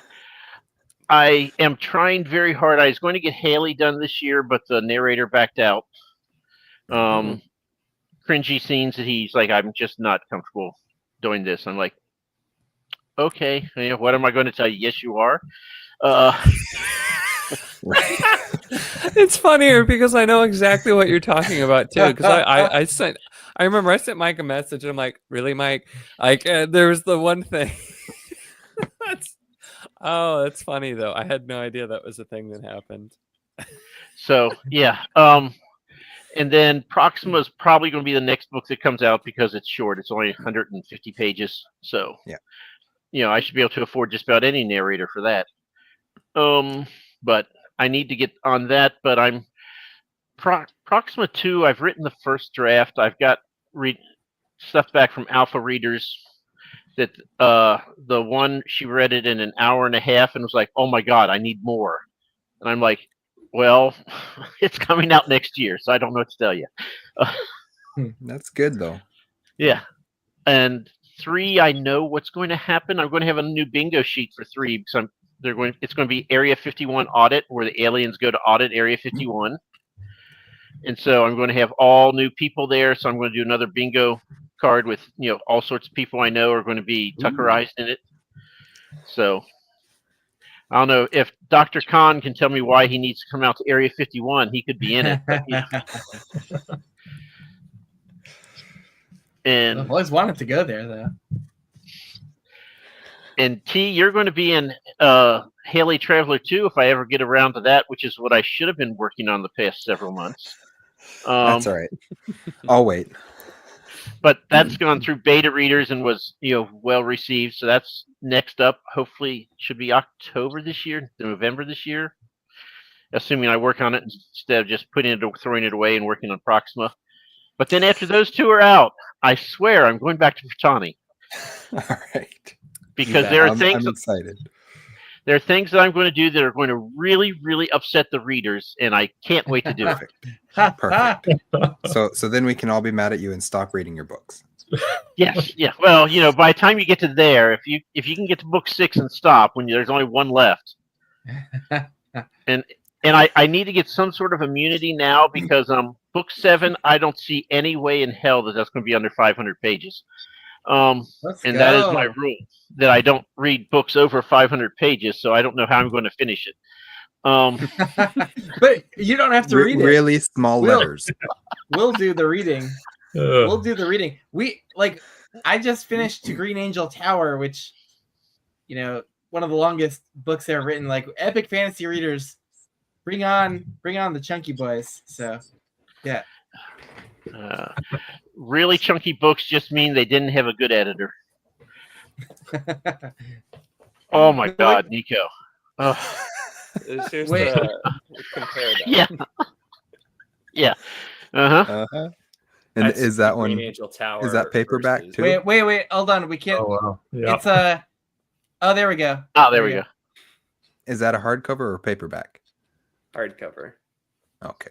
Speaker 5: I am trying very hard. I was going to get Haley done this year, but the narrator backed out. Cringy scenes that he's like, I'm just not comfortable doing this. I'm like, okay, what am I going to tell you? Yes, you are.
Speaker 4: It's funnier because I know exactly what you're talking about too. Because I remember I sent Mike a message, and I'm like, really, Mike? Like, there was the one thing. That's funny though. I had no idea that was a thing that happened.
Speaker 5: So yeah. And then Proxima is probably going to be the next book that comes out because it's short. It's only 150 pages. So,
Speaker 1: yeah,
Speaker 5: I should be able to afford just about any narrator for that. But I need to get on that. But I'm Proxima 2. I've written the first draft. I've got stuff back from alpha readers that the one, she read it in an hour and a half and was like, oh my God, I need more. And I'm like, well, it's coming out next year, so I don't know what to tell you.
Speaker 1: That's good though.
Speaker 5: Yeah. And 3, I know what's going to happen. I'm going to have a new bingo sheet for 3 because it's going to be Area 51 audit, where the aliens go to audit Area 51. And so I'm going to have all new people there. So I'm going to do another bingo card with, all sorts of people I know are going to be Tuckerized in it. So I don't know if Dr. Khan can tell me why he needs to come out to Area 51. He could be in it. But, and
Speaker 3: I've always wanted to go there, though.
Speaker 5: And T, you're going to be in Haley Traveler 2 if I ever get around to that, which is what I should have been working on the past several months.
Speaker 1: That's all right. I'll wait.
Speaker 5: But that's gone through beta readers and was, well received. So that's next up. Hopefully, should be October this year, November this year, assuming I work on it instead of just throwing it away and working on Proxima. But then after those 2 are out, I swear I'm going back to Pretanni.
Speaker 1: All right.
Speaker 5: Because there are things.
Speaker 1: I'm excited.
Speaker 5: There are things that I'm going to do that are going to really, really upset the readers, and I can't wait to do it.
Speaker 1: Perfect. So then we can all be mad at you and stop reading your books.
Speaker 5: Yes, yeah. Well, by the time you get to there, if you can get to book 6 and stop when there's only 1 left, and I need to get some sort of immunity now because book 7, I don't see any way in hell that's going to be under 500 pages. That is my rule, that I don't read books over 500 pages, so I don't know how I'm going to finish it.
Speaker 3: But you don't have to read it.
Speaker 1: Really small letters.
Speaker 3: We'll do the reading. We'll do the reading. I just finished To Green Angel Tower, which, one of the longest books ever written. Like, epic fantasy readers bring on the chunky boys. So, yeah.
Speaker 5: Really chunky books just mean they didn't have a good editor. Oh my God, Nico.
Speaker 4: It's just,
Speaker 3: Wait.
Speaker 4: compare that.
Speaker 5: Yeah. Yeah. Uh-huh.
Speaker 1: Uh-huh. And
Speaker 4: That's
Speaker 1: is that
Speaker 4: the Green
Speaker 1: one?
Speaker 4: Angel Tower
Speaker 1: Is that paperback
Speaker 4: versus-
Speaker 1: too?
Speaker 3: Wait. Hold on. We can't.
Speaker 2: Oh wow. Yeah.
Speaker 3: It's Oh, there we go.
Speaker 5: Oh, there we go.
Speaker 1: Is that a hardcover or paperback?
Speaker 4: hardcover.
Speaker 1: Okay,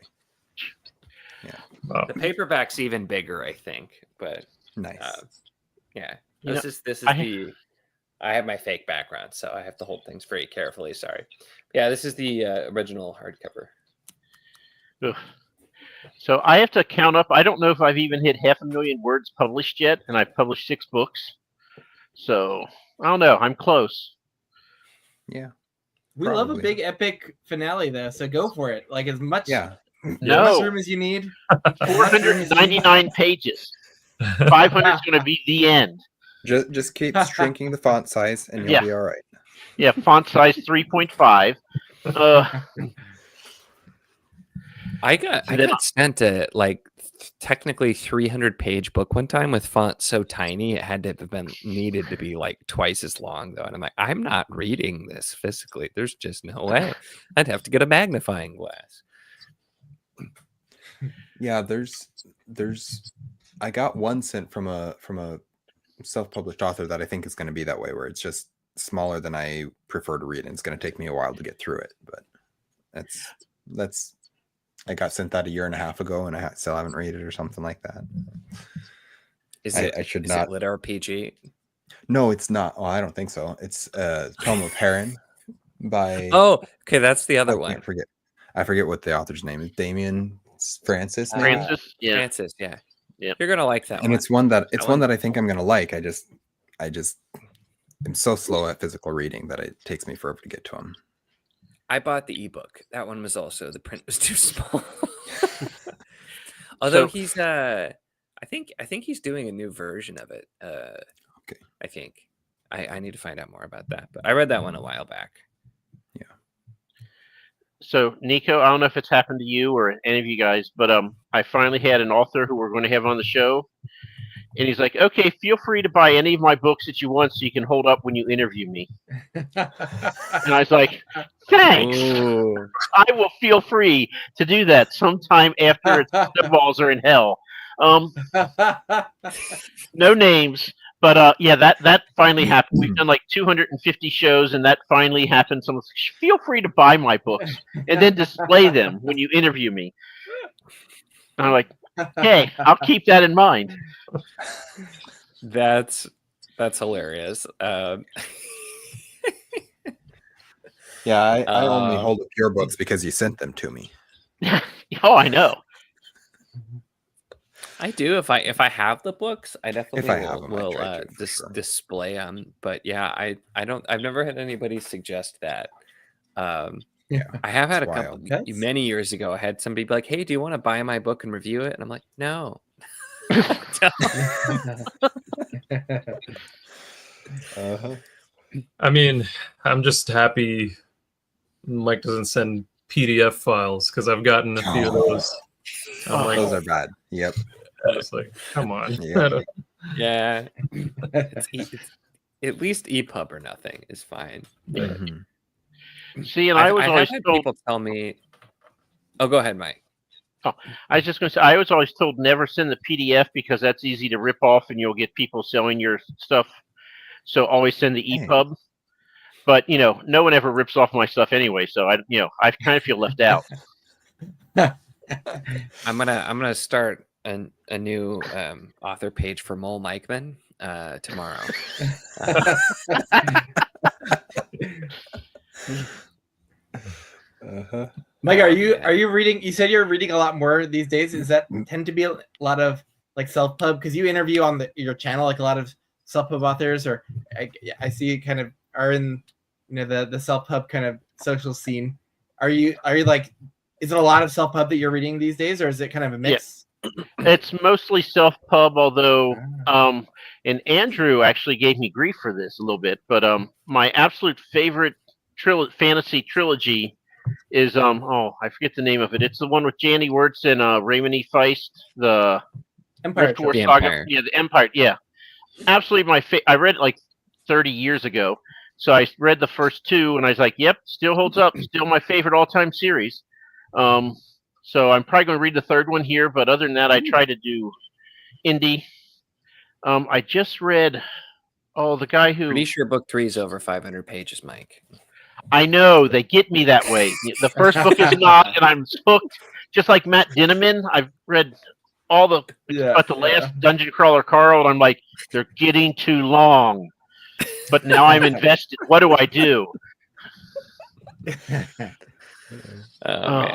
Speaker 2: Wow.
Speaker 4: The paperback's even bigger, I think. But
Speaker 1: nice.
Speaker 4: yeah,
Speaker 5: You
Speaker 4: this
Speaker 5: know,
Speaker 4: is
Speaker 5: I-
Speaker 4: the. I have my fake background, so I have to hold things very carefully. Sorry. Yeah, this is the original hardcover.
Speaker 5: Ugh. So I have to count up. I don't know if I've even hit 500,000 words published yet, and I've published 6 books. So I don't know. I'm close.
Speaker 1: Yeah.
Speaker 3: We love a
Speaker 1: Probably.
Speaker 3: big epic finale though, so go for it. Like as much
Speaker 1: Yeah.
Speaker 3: as
Speaker 5: No.
Speaker 3: much room as you need.
Speaker 5: 499 pages. 500 is going to be the end.
Speaker 1: Just keep shrinking the font size, and you'll
Speaker 5: Yeah.
Speaker 1: be all right.
Speaker 5: Yeah, font size 3.5.
Speaker 4: I got sent a technically 300-page book one time with font so tiny it had to have been needed to be like twice as long though, and I'm like, I'm not reading this physically. There's just no way. I'd have to get a magnifying glass.
Speaker 1: Yeah, there's I got one sent from a self-published author that I think is going to be that way, where it's just smaller than I prefer to read, and it's going to take me a while to get through it. But that's I got sent that a year and a half ago, and I still haven't read it or something like that. I should not.
Speaker 4: Is it lit RPG?
Speaker 1: No, it's not. Oh, I don't think so. It's Tome of Heron by.
Speaker 4: Oh, okay, that's the other one.
Speaker 1: I forget what the author's name is. Damien Francis. Maybe?
Speaker 5: Francis, yeah.
Speaker 4: Francis, yeah.
Speaker 5: Yeah.
Speaker 4: You're gonna like that
Speaker 1: And
Speaker 4: one.
Speaker 1: it's one that I think I'm gonna like. I just am so slow at physical reading that it takes me forever to get to them.
Speaker 4: I bought the ebook. That one was also, the print was too small. Although he's I think he's doing a new version of it.
Speaker 1: Okay.
Speaker 4: I think. I need to find out more about that. But I read that one a while back.
Speaker 5: So, Nico, I don't know if it's happened to you or any of you guys, but I finally had an author who we're going to have on the show, and he's like, "Okay, feel free to buy any of my books that you want, so you can hold up when you interview me." And I was like, "Thanks.
Speaker 4: Ooh.
Speaker 5: I will feel free to do that sometime after snowballs are in hell." No names, but yeah, that finally happened. We've done like 250 shows, and that finally happened. Someone said, "Feel free to buy my books and then display them when you interview me." And I'm like, "Hey, I'll keep that in mind."
Speaker 4: That's hilarious.
Speaker 1: Yeah, I only hold up your books because you sent them to me.
Speaker 5: Oh, I know.
Speaker 4: I do. If I have the books, I definitely will
Speaker 1: try to, for sure.
Speaker 4: display them. But yeah, I've never had anybody suggest that.
Speaker 1: Yeah,
Speaker 4: I have had a
Speaker 1: it's
Speaker 4: couple
Speaker 1: wild.
Speaker 4: many years ago. I had somebody be like, "Hey, do you want to buy my book and review it?" And I'm like, "No."
Speaker 1: Uh-huh.
Speaker 2: I mean, I'm just happy Mike doesn't send PDF files because I've gotten a few of those. I'm like,
Speaker 1: Those are bad. Yep.
Speaker 2: it's like, come on.
Speaker 1: Yeah.
Speaker 4: Yeah, it's at least EPUB or nothing is fine.
Speaker 1: Mhm.
Speaker 5: See, and I was
Speaker 4: have
Speaker 5: always
Speaker 4: had
Speaker 5: told.
Speaker 4: people tell me. Oh, go ahead, Mike.
Speaker 5: I was just going to say, I was always told never send the PDF because that's easy to rip off, and you'll get people selling your stuff. So always send the
Speaker 1: Dang.
Speaker 5: EPUB. But no one ever rips off my stuff anyway, so I kind of feel left out.
Speaker 4: I'm gonna start a new author page for Mole Mikeman tomorrow.
Speaker 1: Uh-huh.
Speaker 3: Mike,
Speaker 4: Oh,
Speaker 3: are you
Speaker 4: man.
Speaker 3: reading? You said you're reading a lot more these days. Does that tend to be a lot of like self-pub? Because you interview on your channel like a lot of self-pub authors, or I see you kind of are in the self-pub kind of social scene. Are you like? Is it a lot of self-pub that you're reading these days, or is it kind of a mix?
Speaker 5: It's mostly self-pub, although and Andrew actually gave me grief for this a little bit, but my absolute favorite fantasy trilogy is I forget the name of it. It's the one with Janny Wirtz and Raymond E. Feist, the
Speaker 3: Empire
Speaker 5: Rift War
Speaker 4: The
Speaker 5: Saga.
Speaker 4: Empire.
Speaker 5: Yeah, the Empire. Yeah, absolutely my favorite. I read it like 30 years ago, so I read the first two, and I was like, "Yep, still holds up. Still my favorite all-time series." So I'm probably going to read the third one here, but other than that, I try to do indie. I just read. Oh, the guy who
Speaker 4: Pretty sure book 3 is over 500 pages, Mike.
Speaker 5: I know they get me that way. The first book is not, and I'm hooked. Just like Matt Dinneman, I've read all the but the last Dungeon Crawler Carl, and I'm like, they're getting too long. But now I'm invested. What do I do?
Speaker 4: Man.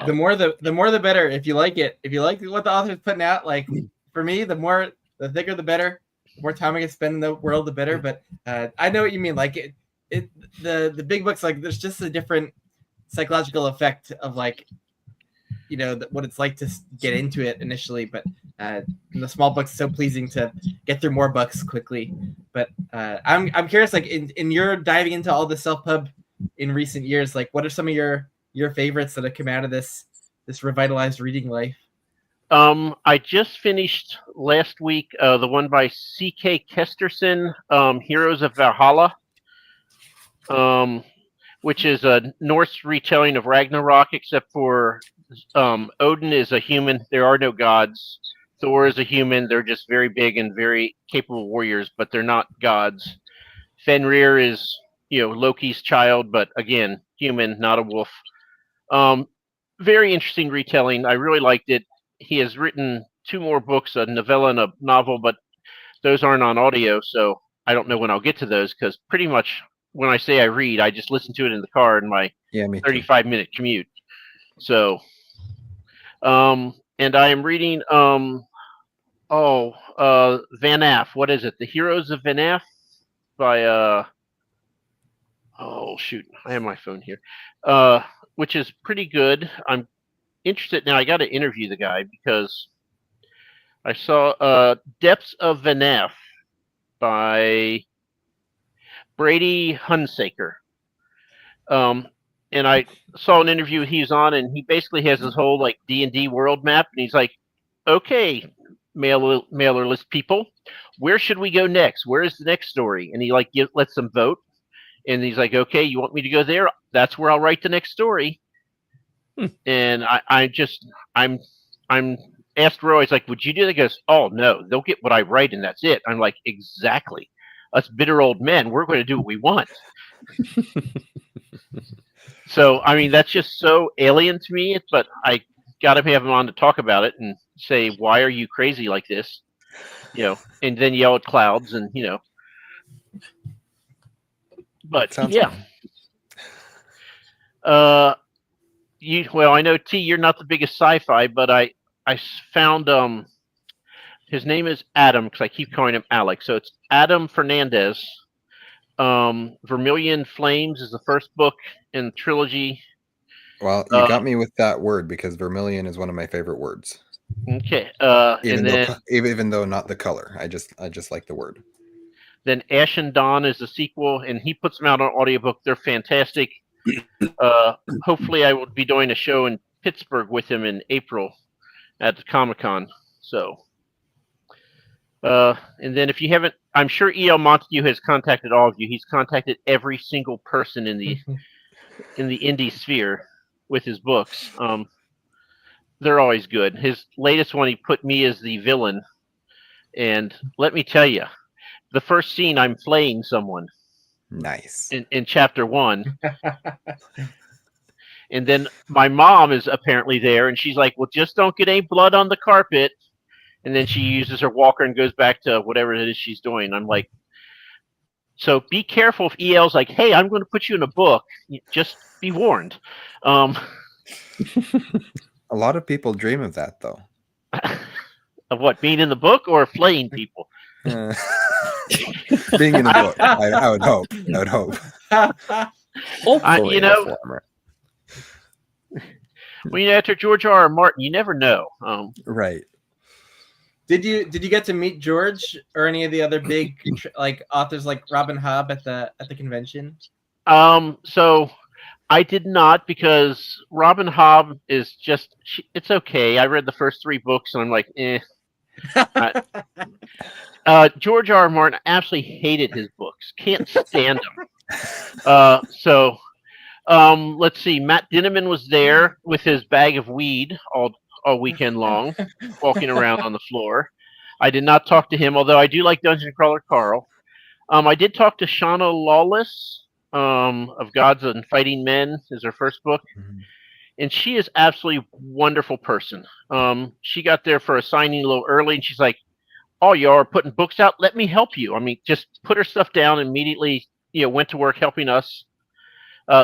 Speaker 3: The more the better. If you like it, if you like what the author's putting out, like for me, the thicker the better. The more time I can spend in the world, the better. But I know what you mean. Like the big books, like there's just a different psychological effect of like, you know, what it's like to get into it initially. But in the small books, it's so pleasing to get through more books quickly. But I'm curious, like in your diving into all the self-pub in recent years, like what are some of your favorites that have come out of this revitalized reading life?
Speaker 5: I just finished last week the one by C.K. Kesterson, Heroes of Valhalla, which is a Norse retelling of Ragnarok, except for Odin is a human. There are no gods. Thor is a human. They're just very big and very capable warriors, but they're not gods. Fenrir is, Loki's child, but again, human, not a wolf. Very interesting retelling. I really liked it. He has written 2 more books, a novella and a novel, but those aren't on audio, so I don't know when I'll get to those, because pretty much when I say I read, I just listen to it in the car in my 35-minute commute. So, and I am reading, Van Aff. What is it? The Heroes of Van Aff by, oh, shoot. I have my phone here. Which is pretty good. I'm interested. Now, I got to interview the guy because I saw Depths of Van Aff by Brady Hunsaker. And I saw an interview he's on, and he basically has this whole like D&D world map, and he's like, "Okay, mailer list people, where should we go next? Where is the next story?" And he like lets them vote, and he's like, "Okay, you want me to go there? That's where I'll write the next story." And I'm asked Roy, he's like, "Would you do that?" He goes, "Oh no, they'll get what I write, and that's it." I'm like, "Exactly. Us bitter old men, we're going to do what we want." So, I mean, that's just so alien to me, but I got to have him on to talk about it and say, why are you crazy like this? And then yell at clouds and, But, yeah. Well, I know, T, you're not the biggest sci-fi, but I found, his name is Adam, because I keep calling him Alex. So it's Adam Fernandez. Vermilion Flames is the first book in the trilogy.
Speaker 1: Well, you got me with that word, because vermilion is one of my favorite words.
Speaker 5: Okay.
Speaker 1: Even though not the color, I just like the word.
Speaker 5: Then Ash and Dawn is the sequel, and he puts them out on audiobook. They're fantastic. Hopefully, I will be doing a show in Pittsburgh with him in April at the Comic-Con. So, and then if you haven't, I'm sure E.L. Montague has contacted all of you. He's contacted every single person in the indie sphere with his books. They're always good. His latest one, he put me as the villain, and let me tell you, the first scene, I'm flaying someone.
Speaker 1: Nice.
Speaker 5: In chapter 1. And then my mom is apparently there, and she's like, "Well, just don't get any blood on the carpet." And then she uses her walker and goes back to whatever it is she's doing. I'm like, so be careful if EL's like, "Hey, I'm going to put you in a book." Just be warned.
Speaker 1: A lot of people dream of that, though.
Speaker 5: Of what, being in the book or flaying people?
Speaker 1: Being in the book, I would hope. I would hope.
Speaker 4: Hopefully,
Speaker 5: When you're after George R.R. Martin, you never know.
Speaker 1: Right.
Speaker 3: Did you get to meet George or any of the other big like authors like Robin Hobb at the convention?
Speaker 5: So I did not, because Robin Hobb is just, it's okay. I read the first 3 books and I'm like, eh. George R. R. Martin absolutely hated his books. Can't stand them. Let's see. Matt Dinneman was there with his bag of weed all weekend long, walking around on the floor. I did not talk to him, although I do like Dungeon Crawler Carl. I did talk to Shauna Lawless, of Gods and Fighting Men, is her first book.
Speaker 1: Mhm.
Speaker 5: And she is absolutely wonderful person. She got there for a signing a little early, and she's like, "Oh, you are putting books out? Let me help you." I mean, just put her stuff down immediately. Went to work helping us.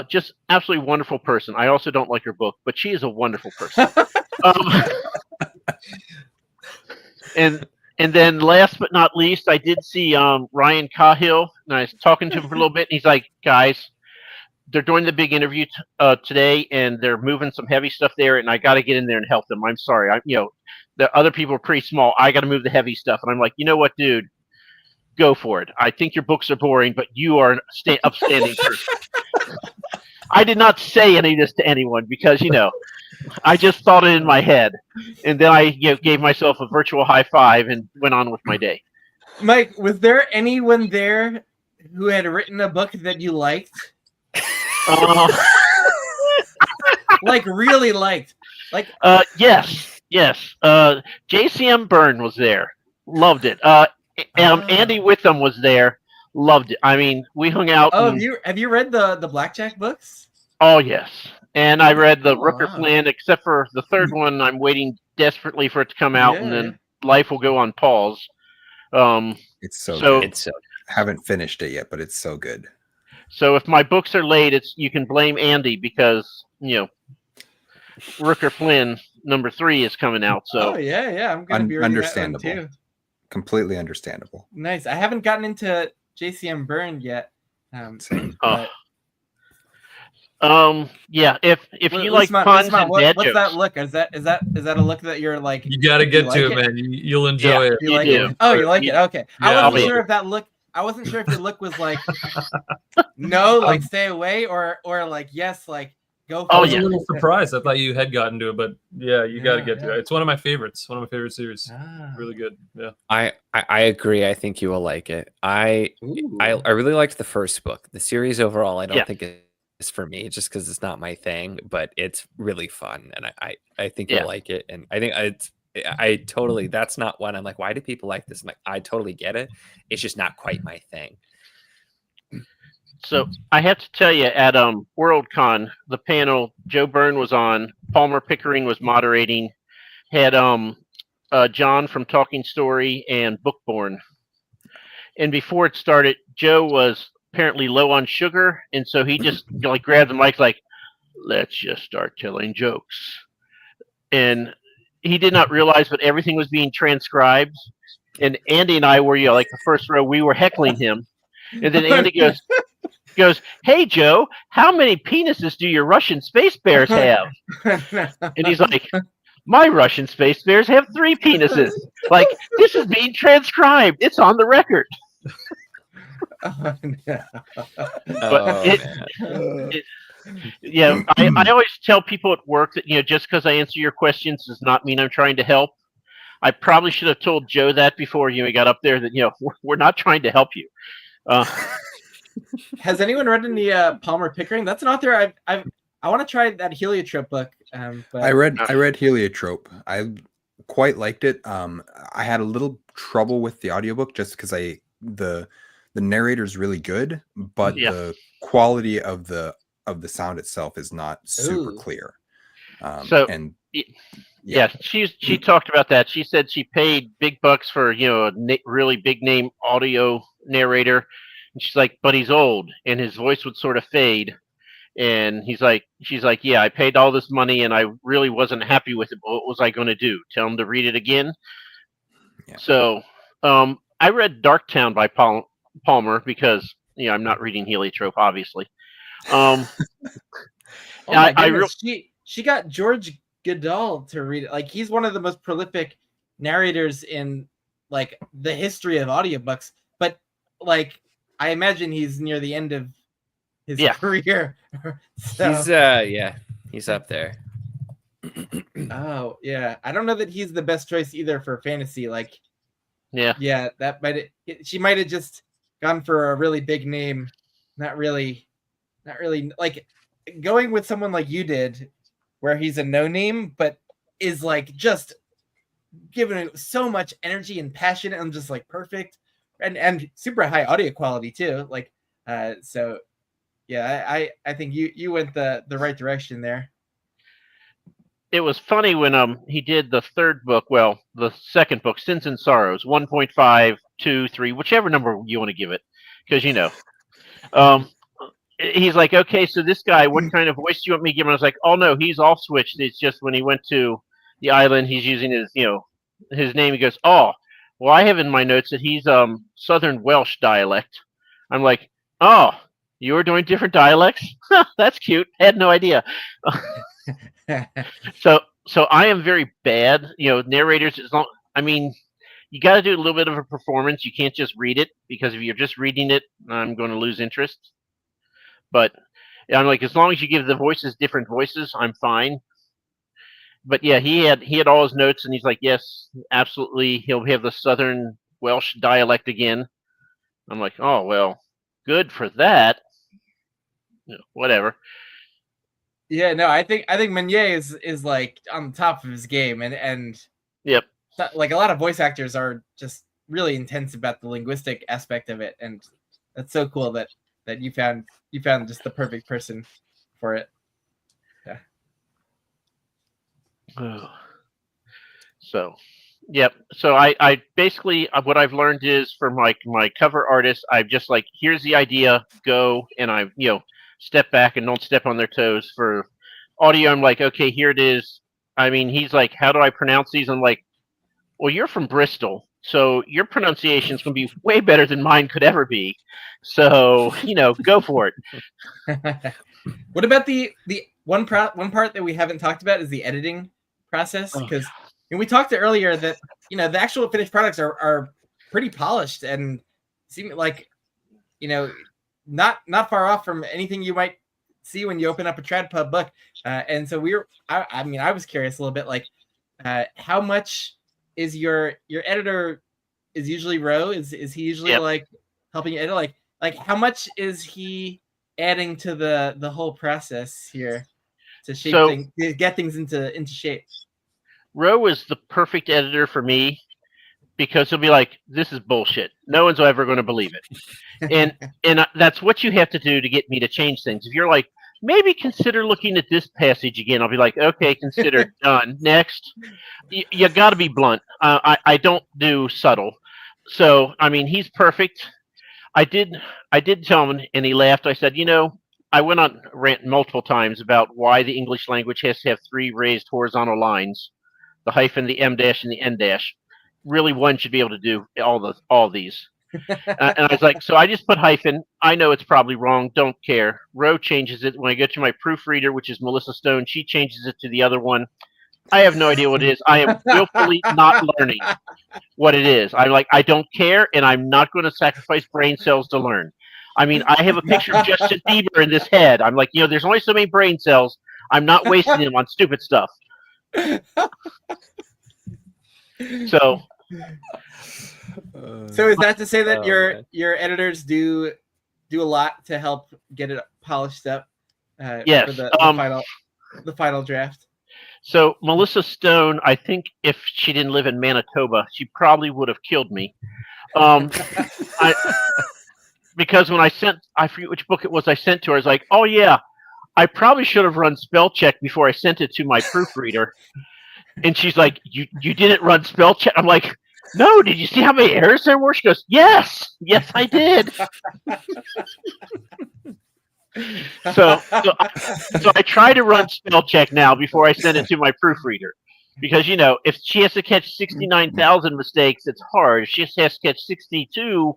Speaker 5: Just absolutely wonderful person. I also don't like her book, but she is a wonderful person. And then last but not least, I did see Ryan Cahill, and I was talking to him for a little bit, and he's like, "Guys, they're doing the big interview today, and they're moving some heavy stuff there, and I got to get in there and help them. I'm sorry, the other people are pretty small. I got to move the heavy stuff." And I'm like, "You know what, dude? Go for it. I think your books are boring, but you are an upstanding person." I did not say any of this to anyone because, I just thought it in my head. And then I gave myself a virtual high five and went on with my day.
Speaker 3: Mike, was there anyone there who had written a book that you liked? Like, really liked? Like,
Speaker 5: yes. JCM Byrne was there. Loved it. Andy Witham was there. Loved it. I mean, we hung out.
Speaker 3: Oh, have you read the Blackjack books?
Speaker 5: Oh, yes. And I read the Rooker Flynn, except for the third one. I'm waiting desperately for it to come out, and then life will go on pause.
Speaker 1: It's so good. Haven't finished it yet, but it's so good.
Speaker 5: So if my books are late, you can blame Andy because, Rooker Flynn #3 is coming out. So
Speaker 3: I'm gonna be reading
Speaker 1: understandable.
Speaker 3: that one too.
Speaker 1: Completely understandable.
Speaker 3: Nice. I haven't gotten into JCM Byrne yet.
Speaker 1: Same.
Speaker 3: But,
Speaker 5: if you like puns and dad
Speaker 3: what's
Speaker 5: jokes.
Speaker 3: that look? Is that a look that you're like?
Speaker 2: You got to get
Speaker 3: like
Speaker 2: to it, man. You'll enjoy it.
Speaker 3: You like
Speaker 5: do.
Speaker 3: it? Oh, you like it? Okay.
Speaker 2: Yeah,
Speaker 3: I wasn't sure if that look. I wasn't sure if your look was like no, like stay away, or like yes, like go. For
Speaker 2: I was
Speaker 3: it.
Speaker 2: a little surprised. I thought you had gotten to it, but yeah, you got to get to it. It's one of my favorites. One of my favorite series. Really good. Yeah.
Speaker 4: I agree. I think you will like it. I really liked the first book. The series overall, I don't think it's for me, just because it's not my thing. But it's really fun, and I think you'll like it. And I think I totally. That's not one I'm like, why do people like this? I'm like, I totally get it. It's just not quite my thing.
Speaker 5: So I have to tell you, at Worldcon, the panel Joe Byrne was on, Palmer Pickering was moderating, had John from Talking Story and Bookborn. And before it started, Joe was apparently low on sugar, and so he just grabbed the mic like, "Let's just start telling jokes." And he did not realize that everything was being transcribed. And Andy and I were, like the first row, we were heckling him. And then Andy goes, "Hey, Joe, how many penises do your Russian space bears have?" And he's like, "My Russian space bears have 3 penises. Like, this is being transcribed. It's on the record." I always tell people at work that, just because I answer your questions does not mean I'm trying to help. I probably should have told Joe that before we got up there that, we're not trying to help you.
Speaker 3: Has anyone read any Palmer Pickering? That's an author I want to try that Heliotrope book. But
Speaker 1: I read Heliotrope. I quite liked it. I had a little trouble with the audiobook just because the narrator is really good, but the quality of the sound itself is not super clear.
Speaker 5: She talked about that. She said she paid big bucks for a really big name audio narrator, and she's like, but he's old and his voice would sort of fade. And she's like, yeah, I paid all this money and I really wasn't happy with it. But what was I going to do? Tell him to read it again? Yeah. So I read Darktown by Palmer because I'm not reading Heliotrope, obviously.
Speaker 3: She got George Goodall to read it. Like, he's one of the most prolific narrators in like the history of audiobooks. But like, I imagine he's near the end of career. So,
Speaker 4: He's up there.
Speaker 3: oh yeah, I don't know that he's the best choice either for fantasy. Like,
Speaker 5: Yeah.
Speaker 3: that she might have just gone for a really big name, not really like going with someone like you did, where he's a no name but is like just giving it so much energy and passion and just like perfect and super high audio quality too. Like, so yeah, I think you went the right direction there.
Speaker 5: It was funny when he did the third book, well, the second book, Sins and Sorrows, 1.5, 2, 3, whichever number you want to give it, because he's like, okay, so this guy, what kind of voice do you want me to give him? I was like, oh no, he's all switched. It's just when he went to the island, he's using his name. He goes, oh, well, I have in my notes that he's Southern Welsh dialect. I'm like, oh, you were doing different dialects? That's cute. I had no idea. So I am very bad. Narrators. You got to do a little bit of a performance. You can't just read it, because if you're just reading it, I'm going to lose interest. But I'm like, as long as you give the voices different voices, I'm fine. But yeah, he had all his notes, and he's like, yes, absolutely, he'll have the Southern Welsh dialect again. I'm like, oh well, good for that. Whatever.
Speaker 3: Yeah, no, I think Meunier is like on the top of his game, and
Speaker 5: Yep.
Speaker 3: like a lot of voice actors are just really intense about the linguistic aspect of it, and that's so cool that you found just the perfect person for it. Yeah.
Speaker 5: So, yep. So I basically, what I've learned is, for my cover artist, I've just like, here's the idea, go, and I step back and don't step on their toes. For audio, I'm like, okay, here it is. He's like, how do I pronounce these? I'm like, well, you're from Bristol, so your pronunciation's going to be way better than mine could ever be. So, go for it.
Speaker 3: What about the one part that we haven't talked about is the editing process? Because we talked earlier that the actual finished products are pretty polished and seem like not far off from anything you might see when you open up a TradPub book. And so I was curious a little bit, like, how much is your editor is usually Ro? Is he usually like helping you edit? Like how much is he adding to the whole process here to shape things, to get things into shape?
Speaker 5: Ro is the perfect editor for me, because he'll be like, this is bullshit. No one's ever going to believe it. And that's what you have to do to get me to change things. If you're like, maybe consider looking at this passage again, I'll be like, okay, consider, done. Next. You got to be blunt. I don't do subtle. So, he's perfect. I did tell him, and he laughed. I said, I went on a rant multiple times about why the English language has to have 3 raised horizontal lines, the hyphen, the M dash, and the N dash. Really, one should be able to do all these. And I was like, so I just put hyphen. I know it's probably wrong. Don't care. Ro changes it. When I get to my proofreader, which is Melissa Stone, she changes it to the other one. I have no idea what it is. I am willfully not learning what it is. I'm like, I don't care, and I'm not going to sacrifice brain cells to learn. I have a picture of Justin Bieber in this head. I'm like, there's only so many brain cells. I'm not wasting them on stupid stuff. So
Speaker 3: is that to say that your editors do a lot to help get it polished up?
Speaker 5: Yes.
Speaker 3: For the final draft.
Speaker 5: So Melissa Stone, I think if she didn't live in Manitoba, she probably would have killed me. Because when I forget which book it was I sent to her, I was like, oh yeah, I probably should have run spell check before I sent it to my proofreader. And she's like, you didn't run spell check? I'm like, no, did you see how many errors there were? She goes, yes, I did. So I try to run spell check now before I send it to my proofreader, because if she has to catch 69,000 mistakes, it's hard. If she just has to catch 62,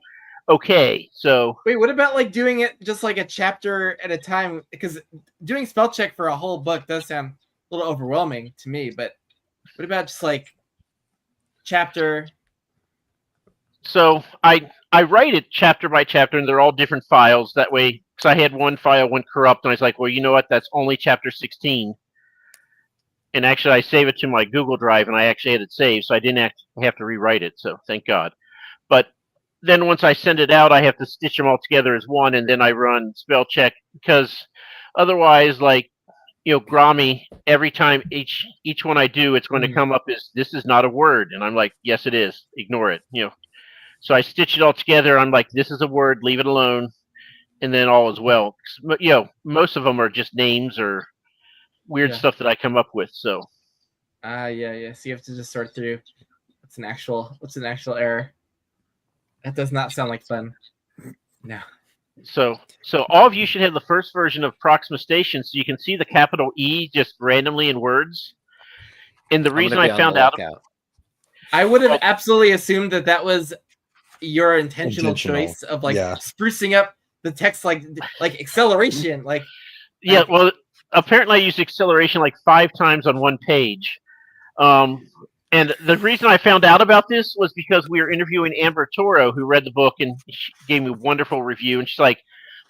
Speaker 5: okay. So
Speaker 3: wait, what about like doing it just like a chapter at a time? Because doing spell check for a whole book does sound a little overwhelming to me. But what about just like chapter?
Speaker 5: So I write it chapter by chapter, and they're all different files. That way, because I had one file went corrupt, and I was like, well, you know what? That's only chapter 16. And actually, I saved it to my Google Drive, and I actually had it saved, so I didn't have to rewrite it. So thank God. But then once I send it out, I have to stitch them all together as one, and then I run spell check, because otherwise, like, Grammy, every time each one I do, it's going to come up as this is not a word, and I'm like, yes, it is. Ignore it. So I stitch it all together. I'm like, this is a word. Leave it alone, and then all is well. Most of them are just names or weird stuff that I come up with. So.
Speaker 3: Yeah. So you have to just sort through what's an actual error. That does not sound like fun. No.
Speaker 5: So all of you should have the first version of Proxima Station, so you can see the capital E just randomly in words. And the reason I found out,
Speaker 3: I would have absolutely assumed that was your intentional choice of sprucing up the text, like acceleration, like.
Speaker 5: Yeah, well, apparently I used acceleration like 5 times on one page. And the reason I found out about this was because we were interviewing Amber Toro, who read the book, and she gave me a wonderful review. And she's like,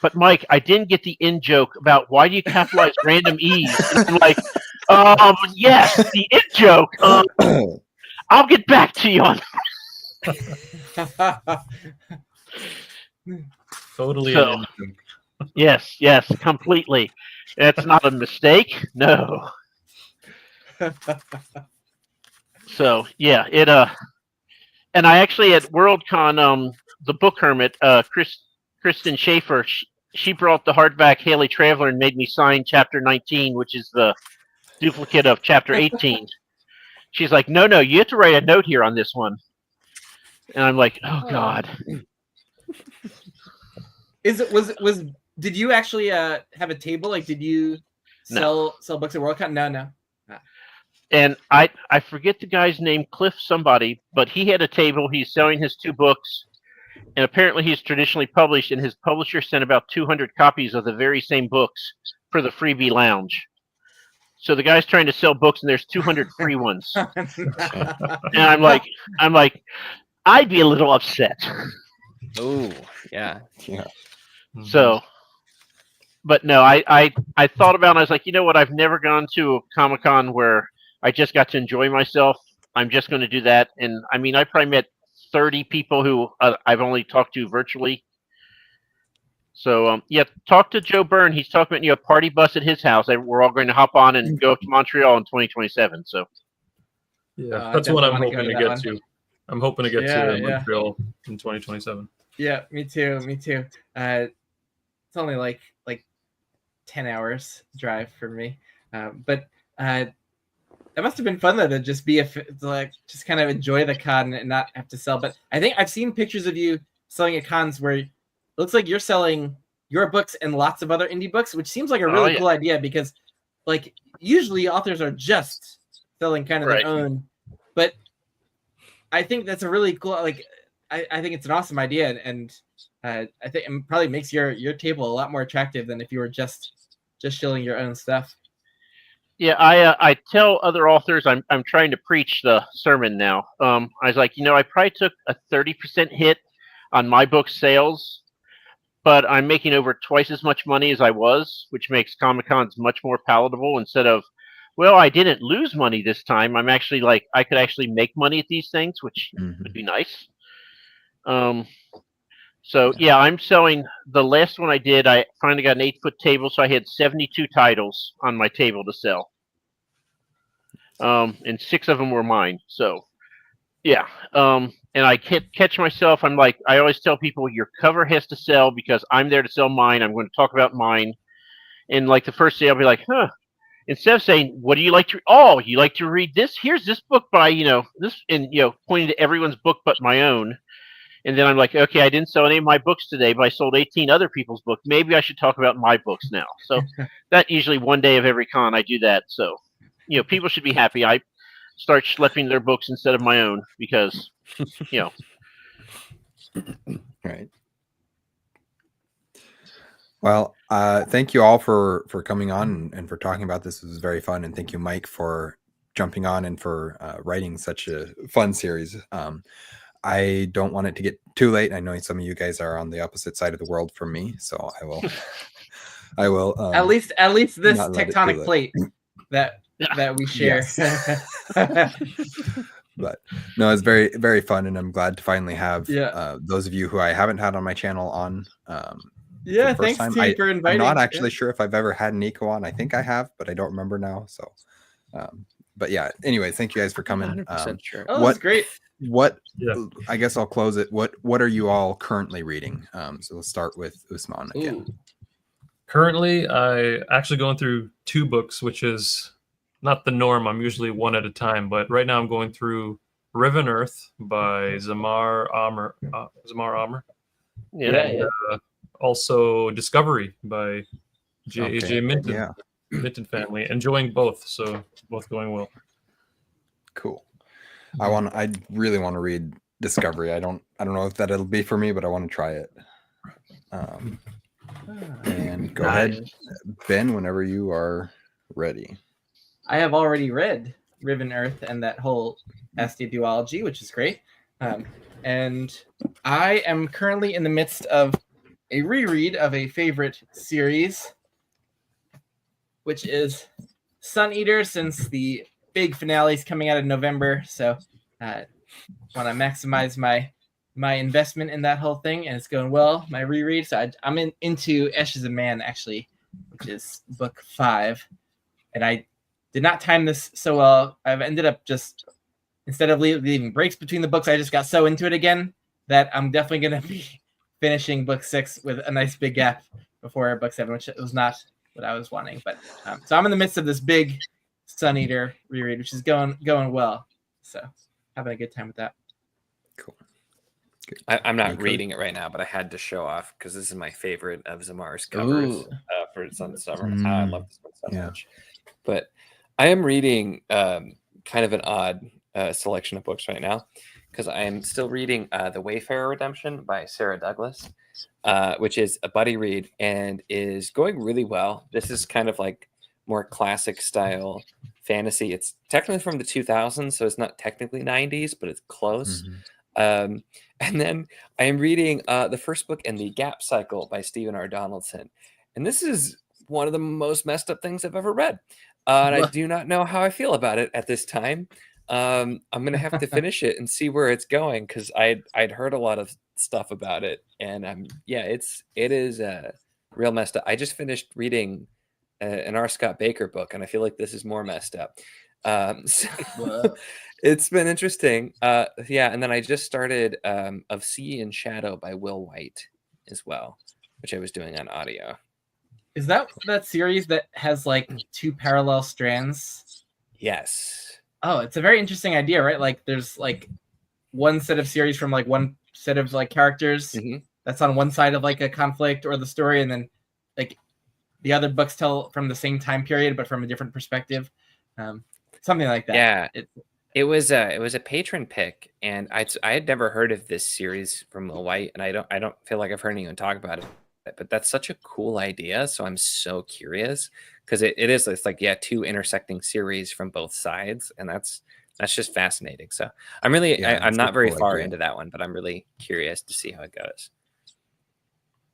Speaker 5: but Mike, I didn't get the in joke about why do you capitalize random E's? And I'm like, yes, the in joke. I'll get back to you on that.
Speaker 2: Totally.
Speaker 5: Yes, completely. That's not a mistake. No. So yeah, and I actually at Worldcon, the book hermit, Kristen Schaefer, she brought the hardback Haley Traveler and made me sign chapter 19, which is the duplicate of chapter 18. She's like, no, you have to write a note here on this one, and I'm like, oh God.
Speaker 3: Did you actually have a table? Like, did you sell books at Worldcon? No.
Speaker 5: And I forget the guy's name, Cliff somebody, but he had a table. He's selling his 2 books, and apparently he's traditionally published, and his publisher sent about 200 copies of the very same books for the freebie lounge. So the guy's trying to sell books, and there's 200 free ones. And I'm like, I'd be a little upset.
Speaker 4: Oh, yeah.
Speaker 5: So, but no, I thought about it. I was like, you know what? I've never gone to a Comic-Con where I just got to enjoy myself. I'm just going to do that. And I mean, I probably met 30 people who I've only talked to virtually. So, talk to Joe Byrne. He's talking about, a party bus at his house. We're all going to hop on and go up to Montreal in 2027. So,
Speaker 2: yeah, that's what I'm hoping to get to. I'm hoping to get to Montreal in 2027.
Speaker 3: Yeah, me too. It's only like 10 hours drive for me. But it must have been fun though to just be just kind of enjoy the con and not have to sell. But I think I've seen pictures of you selling at cons where it looks like you're selling your books and lots of other indie books, which seems like a really cool idea, because like usually authors are just selling kind of their own. But I think that's a really cool, I think it's an awesome idea, and I think it probably makes your table a lot more attractive than if you were just shilling your own stuff.
Speaker 5: Yeah, I tell other authors I'm trying to preach the sermon now. I was like, I probably took a 30% hit on my book sales, but I'm making over twice as much money as I was, which makes Comic-Cons much more palatable. Instead of, well, I didn't lose money this time. I'm actually like, I could actually make money at these things, which would be nice. So yeah, I'm selling. The last one I did, I finally got an 8-foot table, so I had 72 titles on my table to sell, and 6 of them were mine. So yeah, and I can't catch myself. I'm like, I always tell people, your cover has to sell because I'm there to sell mine. I'm going to talk about mine, and like the first day, I'll be like, instead of saying, what do you like to? Oh, you like to read this? Here's this book by this, and pointing to everyone's book but my own. And then I'm like, okay, I didn't sell any of my books today, but I sold 18 other people's books. Maybe I should talk about my books now. So that usually one day of every con I do that. So, people should be happy. I start schlepping their books instead of my own because,
Speaker 1: Right. Well, thank you all for coming on and for talking about this. It was very fun. And thank you, Mike, for jumping on and for writing such a fun series. I don't want it to get too late. I know some of you guys are on the opposite side of the world from me, so I will.
Speaker 3: At least this
Speaker 1: not let it too
Speaker 3: tectonic
Speaker 1: late.
Speaker 3: plate that we share.
Speaker 1: But no, it's very, very fun, and I'm glad to finally have
Speaker 3: Yeah.
Speaker 1: those of you who I haven't had on my channel on.
Speaker 3: Yeah,
Speaker 1: for the first
Speaker 3: thanks
Speaker 1: time.
Speaker 3: T for
Speaker 1: I'm
Speaker 3: inviting.
Speaker 1: not actually sure if I've ever had Nico on. I think I have, but I don't remember now. So, but yeah. Anyway, thank you guys for coming.
Speaker 4: 100% sure.
Speaker 3: Oh, that's great.
Speaker 1: What?
Speaker 2: Yeah.
Speaker 1: I guess I'll close it. What are you all currently reading? So let's start with Usman again.
Speaker 3: Ooh.
Speaker 2: Currently, I actually going through 2 books, which is not the norm. I'm usually one at a time, but right now I'm going through Riven Earth by Zamar Amr.
Speaker 5: Yeah.
Speaker 2: And also Discovery by J.A.J. Minton.
Speaker 1: Yeah.
Speaker 2: Minton family. Enjoying both, so both going well.
Speaker 1: Cool. I really want to read Discovery. I don't know if that'll be for me, but I want to try it. And go ahead, Ben, whenever you are ready.
Speaker 3: I have already read Riven Earth and that whole Astia duology, which is great. And I am currently in the midst of a reread of a favorite series, which is Sun Eater, since the big finale is coming out in November. So want to maximize my investment in that whole thing, and it's going well, my reread. So I'm into Ashes of Man, actually, which is book 5. And I did not time this so well. I've ended up just, instead of leaving breaks between the books, I just got so into it again that I'm definitely going to be finishing book 6 with a nice big gap before book 7, which was not what I was wanting. But so I'm in the midst of this big Sun Eater reread, which is going well. So having a good time with that.
Speaker 1: Cool.
Speaker 4: I'm not reading it right now, but I had to show off because this is my favorite of Zamar's covers for Sun Summer. I love this one so much. But I am reading kind of an odd selection of books right now because I am still reading The Wayfarer Redemption by Sarah Douglas, which is a buddy read and is going really well. This is kind of like more classic style fantasy. It's technically from the 2000s, so it's not technically 90s, but it's close. And then I am reading the first book in the Gap Cycle by Stephen R. Donaldson. And this is one of the most messed up things I've ever read. And I do not know how I feel about it at this time. I'm going to have to finish it and see where it's going because I'd heard a lot of stuff about it. And it is real messed up. I just finished reading an R. Scott Baker book, and I feel like this is more messed up. So it's been interesting. And then I just started Of Sea and Shadow by Will White as well, which I was doing on audio.
Speaker 3: Is that series that has like 2 parallel strands?
Speaker 4: Yes.
Speaker 3: Oh, it's a very interesting idea, right? Like there's like one set of series from like one set of like characters that's on one side of like a conflict or the story, and then like the other books tell from the same time period but from a different perspective. Something like that.
Speaker 4: Yeah. It was a patron pick, and I had never heard of this series from Will White, and I don't feel like I've heard anyone talk about it. But that's such a cool idea, so I'm so curious because it's like 2 intersecting series from both sides, and that's just fascinating. So I'm really I'm not very far into that one, but I'm really curious to see how it goes.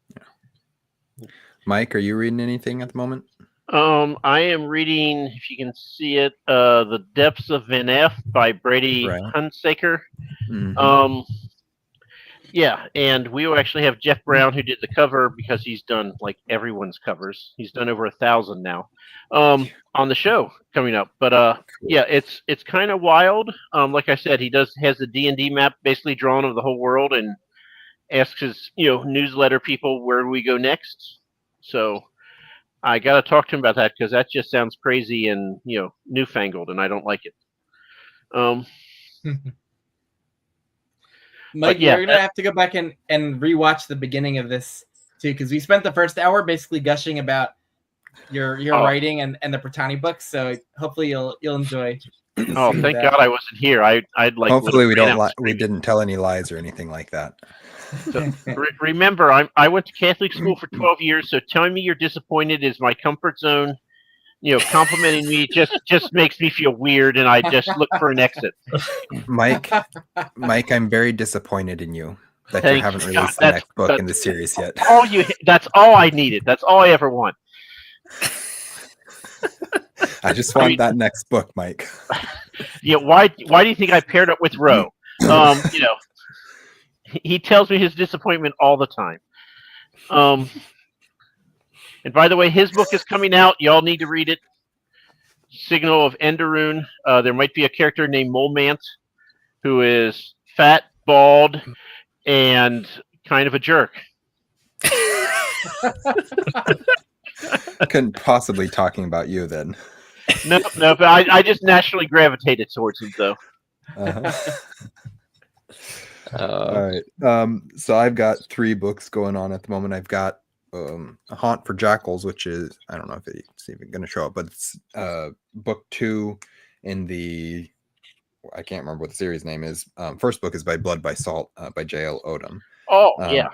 Speaker 1: Yeah. Mike, are you reading anything at the moment?
Speaker 5: I am reading, if you can see it, The Depths of Venef by Brady Hunsaker. Yeah, and we will actually have Jeff Brown, who did the cover because he's done like everyone's covers. He's done over 1,000 now on the show coming up. But yeah, it's kind of wild. Like I said, he has the D&D map basically drawn of the whole world and asks his newsletter people where do we go next. So I got to talk to him about that because that just sounds crazy and newfangled, and I don't like it.
Speaker 3: Mike, you're gonna have to go back and rewatch the beginning of this too, because we spent the first hour basically gushing about your writing and the Pretanni books. So hopefully you'll enjoy.
Speaker 5: Oh, thank God I wasn't here. I'd like.
Speaker 1: Hopefully we didn't tell any lies or anything like that.
Speaker 5: So, remember, I went to Catholic school for 12 years. So telling me you're disappointed is my comfort zone. complimenting me just makes me feel weird, and I just look for an exit.
Speaker 1: Mike, I'm very disappointed in you that you
Speaker 5: Thank
Speaker 1: haven't
Speaker 5: you.
Speaker 1: released the next book in the series yet.
Speaker 5: That's all I needed. That's all I ever want.
Speaker 1: I just want that next book, Mike.
Speaker 5: Why do you think I paired up with Roe? He tells me his disappointment all the time. And by the way, his book is coming out. Y'all need to read it. Signal of Enderun. There might be a character named Mollman who is fat, bald, and kind of a jerk.
Speaker 1: Couldn't possibly talking about you then.
Speaker 5: No, but I just naturally gravitated towards him, though.
Speaker 1: All right. So I've got 3 books going on at the moment. I've got A Haunt for Jackals, which is, I don't know if it's even going to show up, but it's book 2 in the, I can't remember what the series name is. First book is by Blood by Salt by J.L. Odom.
Speaker 5: Oh, yeah.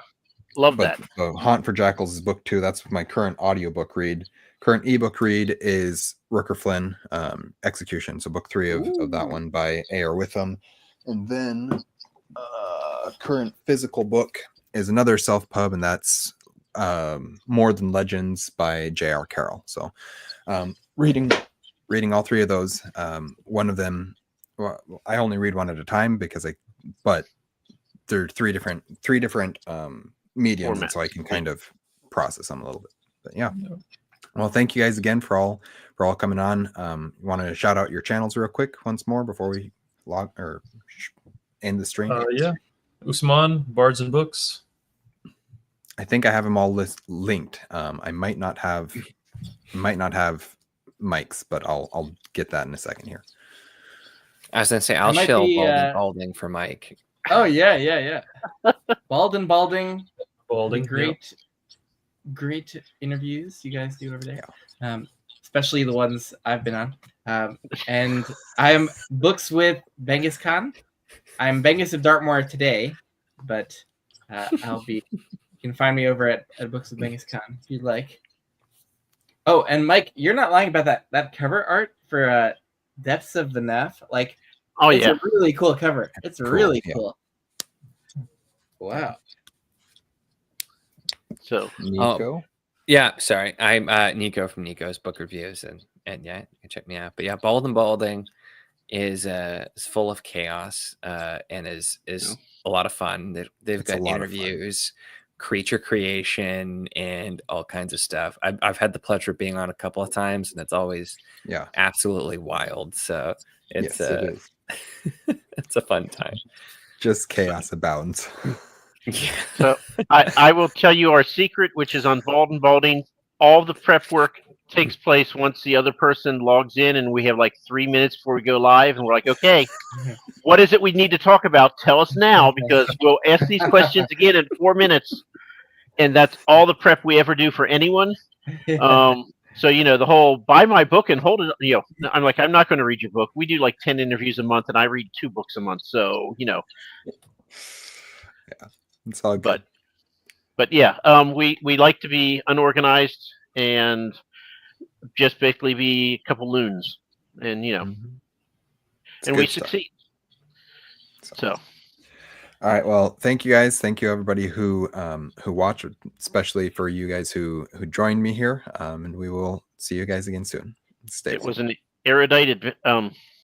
Speaker 5: Love that.
Speaker 1: Haunt for Jackals is book 2. That's my current audiobook read. Current ebook read is Rooker Flynn, Execution. So book 3 of that one by A.R. Witham. And then current physical book is another self-pub, and that's More Than Legends by J.R. Carroll. So reading all 3 of those. One of them, well, I only read one at a time but they're three different mediums, and so I can kind of process them a little bit. But yeah. Well, thank you guys again for all coming on. You want to shout out your channels real quick once more before we end the stream?
Speaker 2: Yeah. Usman, Bards and Books.
Speaker 1: I think I have them all linked. I might not have Mike's, but I'll get that in a second here.
Speaker 4: I was gonna say I'll shill Balding for Mike.
Speaker 3: Oh yeah. Balding. Great interviews you guys do over there. Yeah. Especially the ones I've been on. And I'm Books with Benghis Khan. I'm Benghis of Dartmoor today, but you can find me over at Books with Benghis Khan if you'd like. Oh, and Mike, you're not lying about that cover art for Depths of the Neff. Like, it's a really cool cover. It's really cool. Wow.
Speaker 5: So
Speaker 1: Nico.
Speaker 4: Yeah, sorry. I'm Nico from Nico's Book Reviews, and yeah, you can check me out. But yeah, Balding is full of chaos and is a lot of fun. They've got interviews, creature creation, and all kinds of stuff. I've had the pleasure of being on a couple of times, and it's always absolutely wild. So it's
Speaker 1: it is.
Speaker 4: it's a fun time.
Speaker 1: Just chaos abounds.
Speaker 5: So I will tell you our secret, which is on Balding. All the prep work takes place once the other person logs in, and we have like 3 minutes before we go live, and we're like, okay, what is it we need to talk about? Tell us now, because we'll ask these questions again in 4 minutes, and that's all the prep we ever do for anyone. So the whole buy my book and hold it. I'm like, I'm not going to read your book. We do like 10 interviews a month, and I read 2 books a month. So
Speaker 1: Yeah, it's all good.
Speaker 5: But yeah, we like to be unorganized and just basically be a couple loons, and and we succeed. So.
Speaker 1: All right. Well, thank you guys. Thank you everybody who watched, especially for you guys who joined me here. And we will see you guys again soon. Stay.
Speaker 5: It was an erudite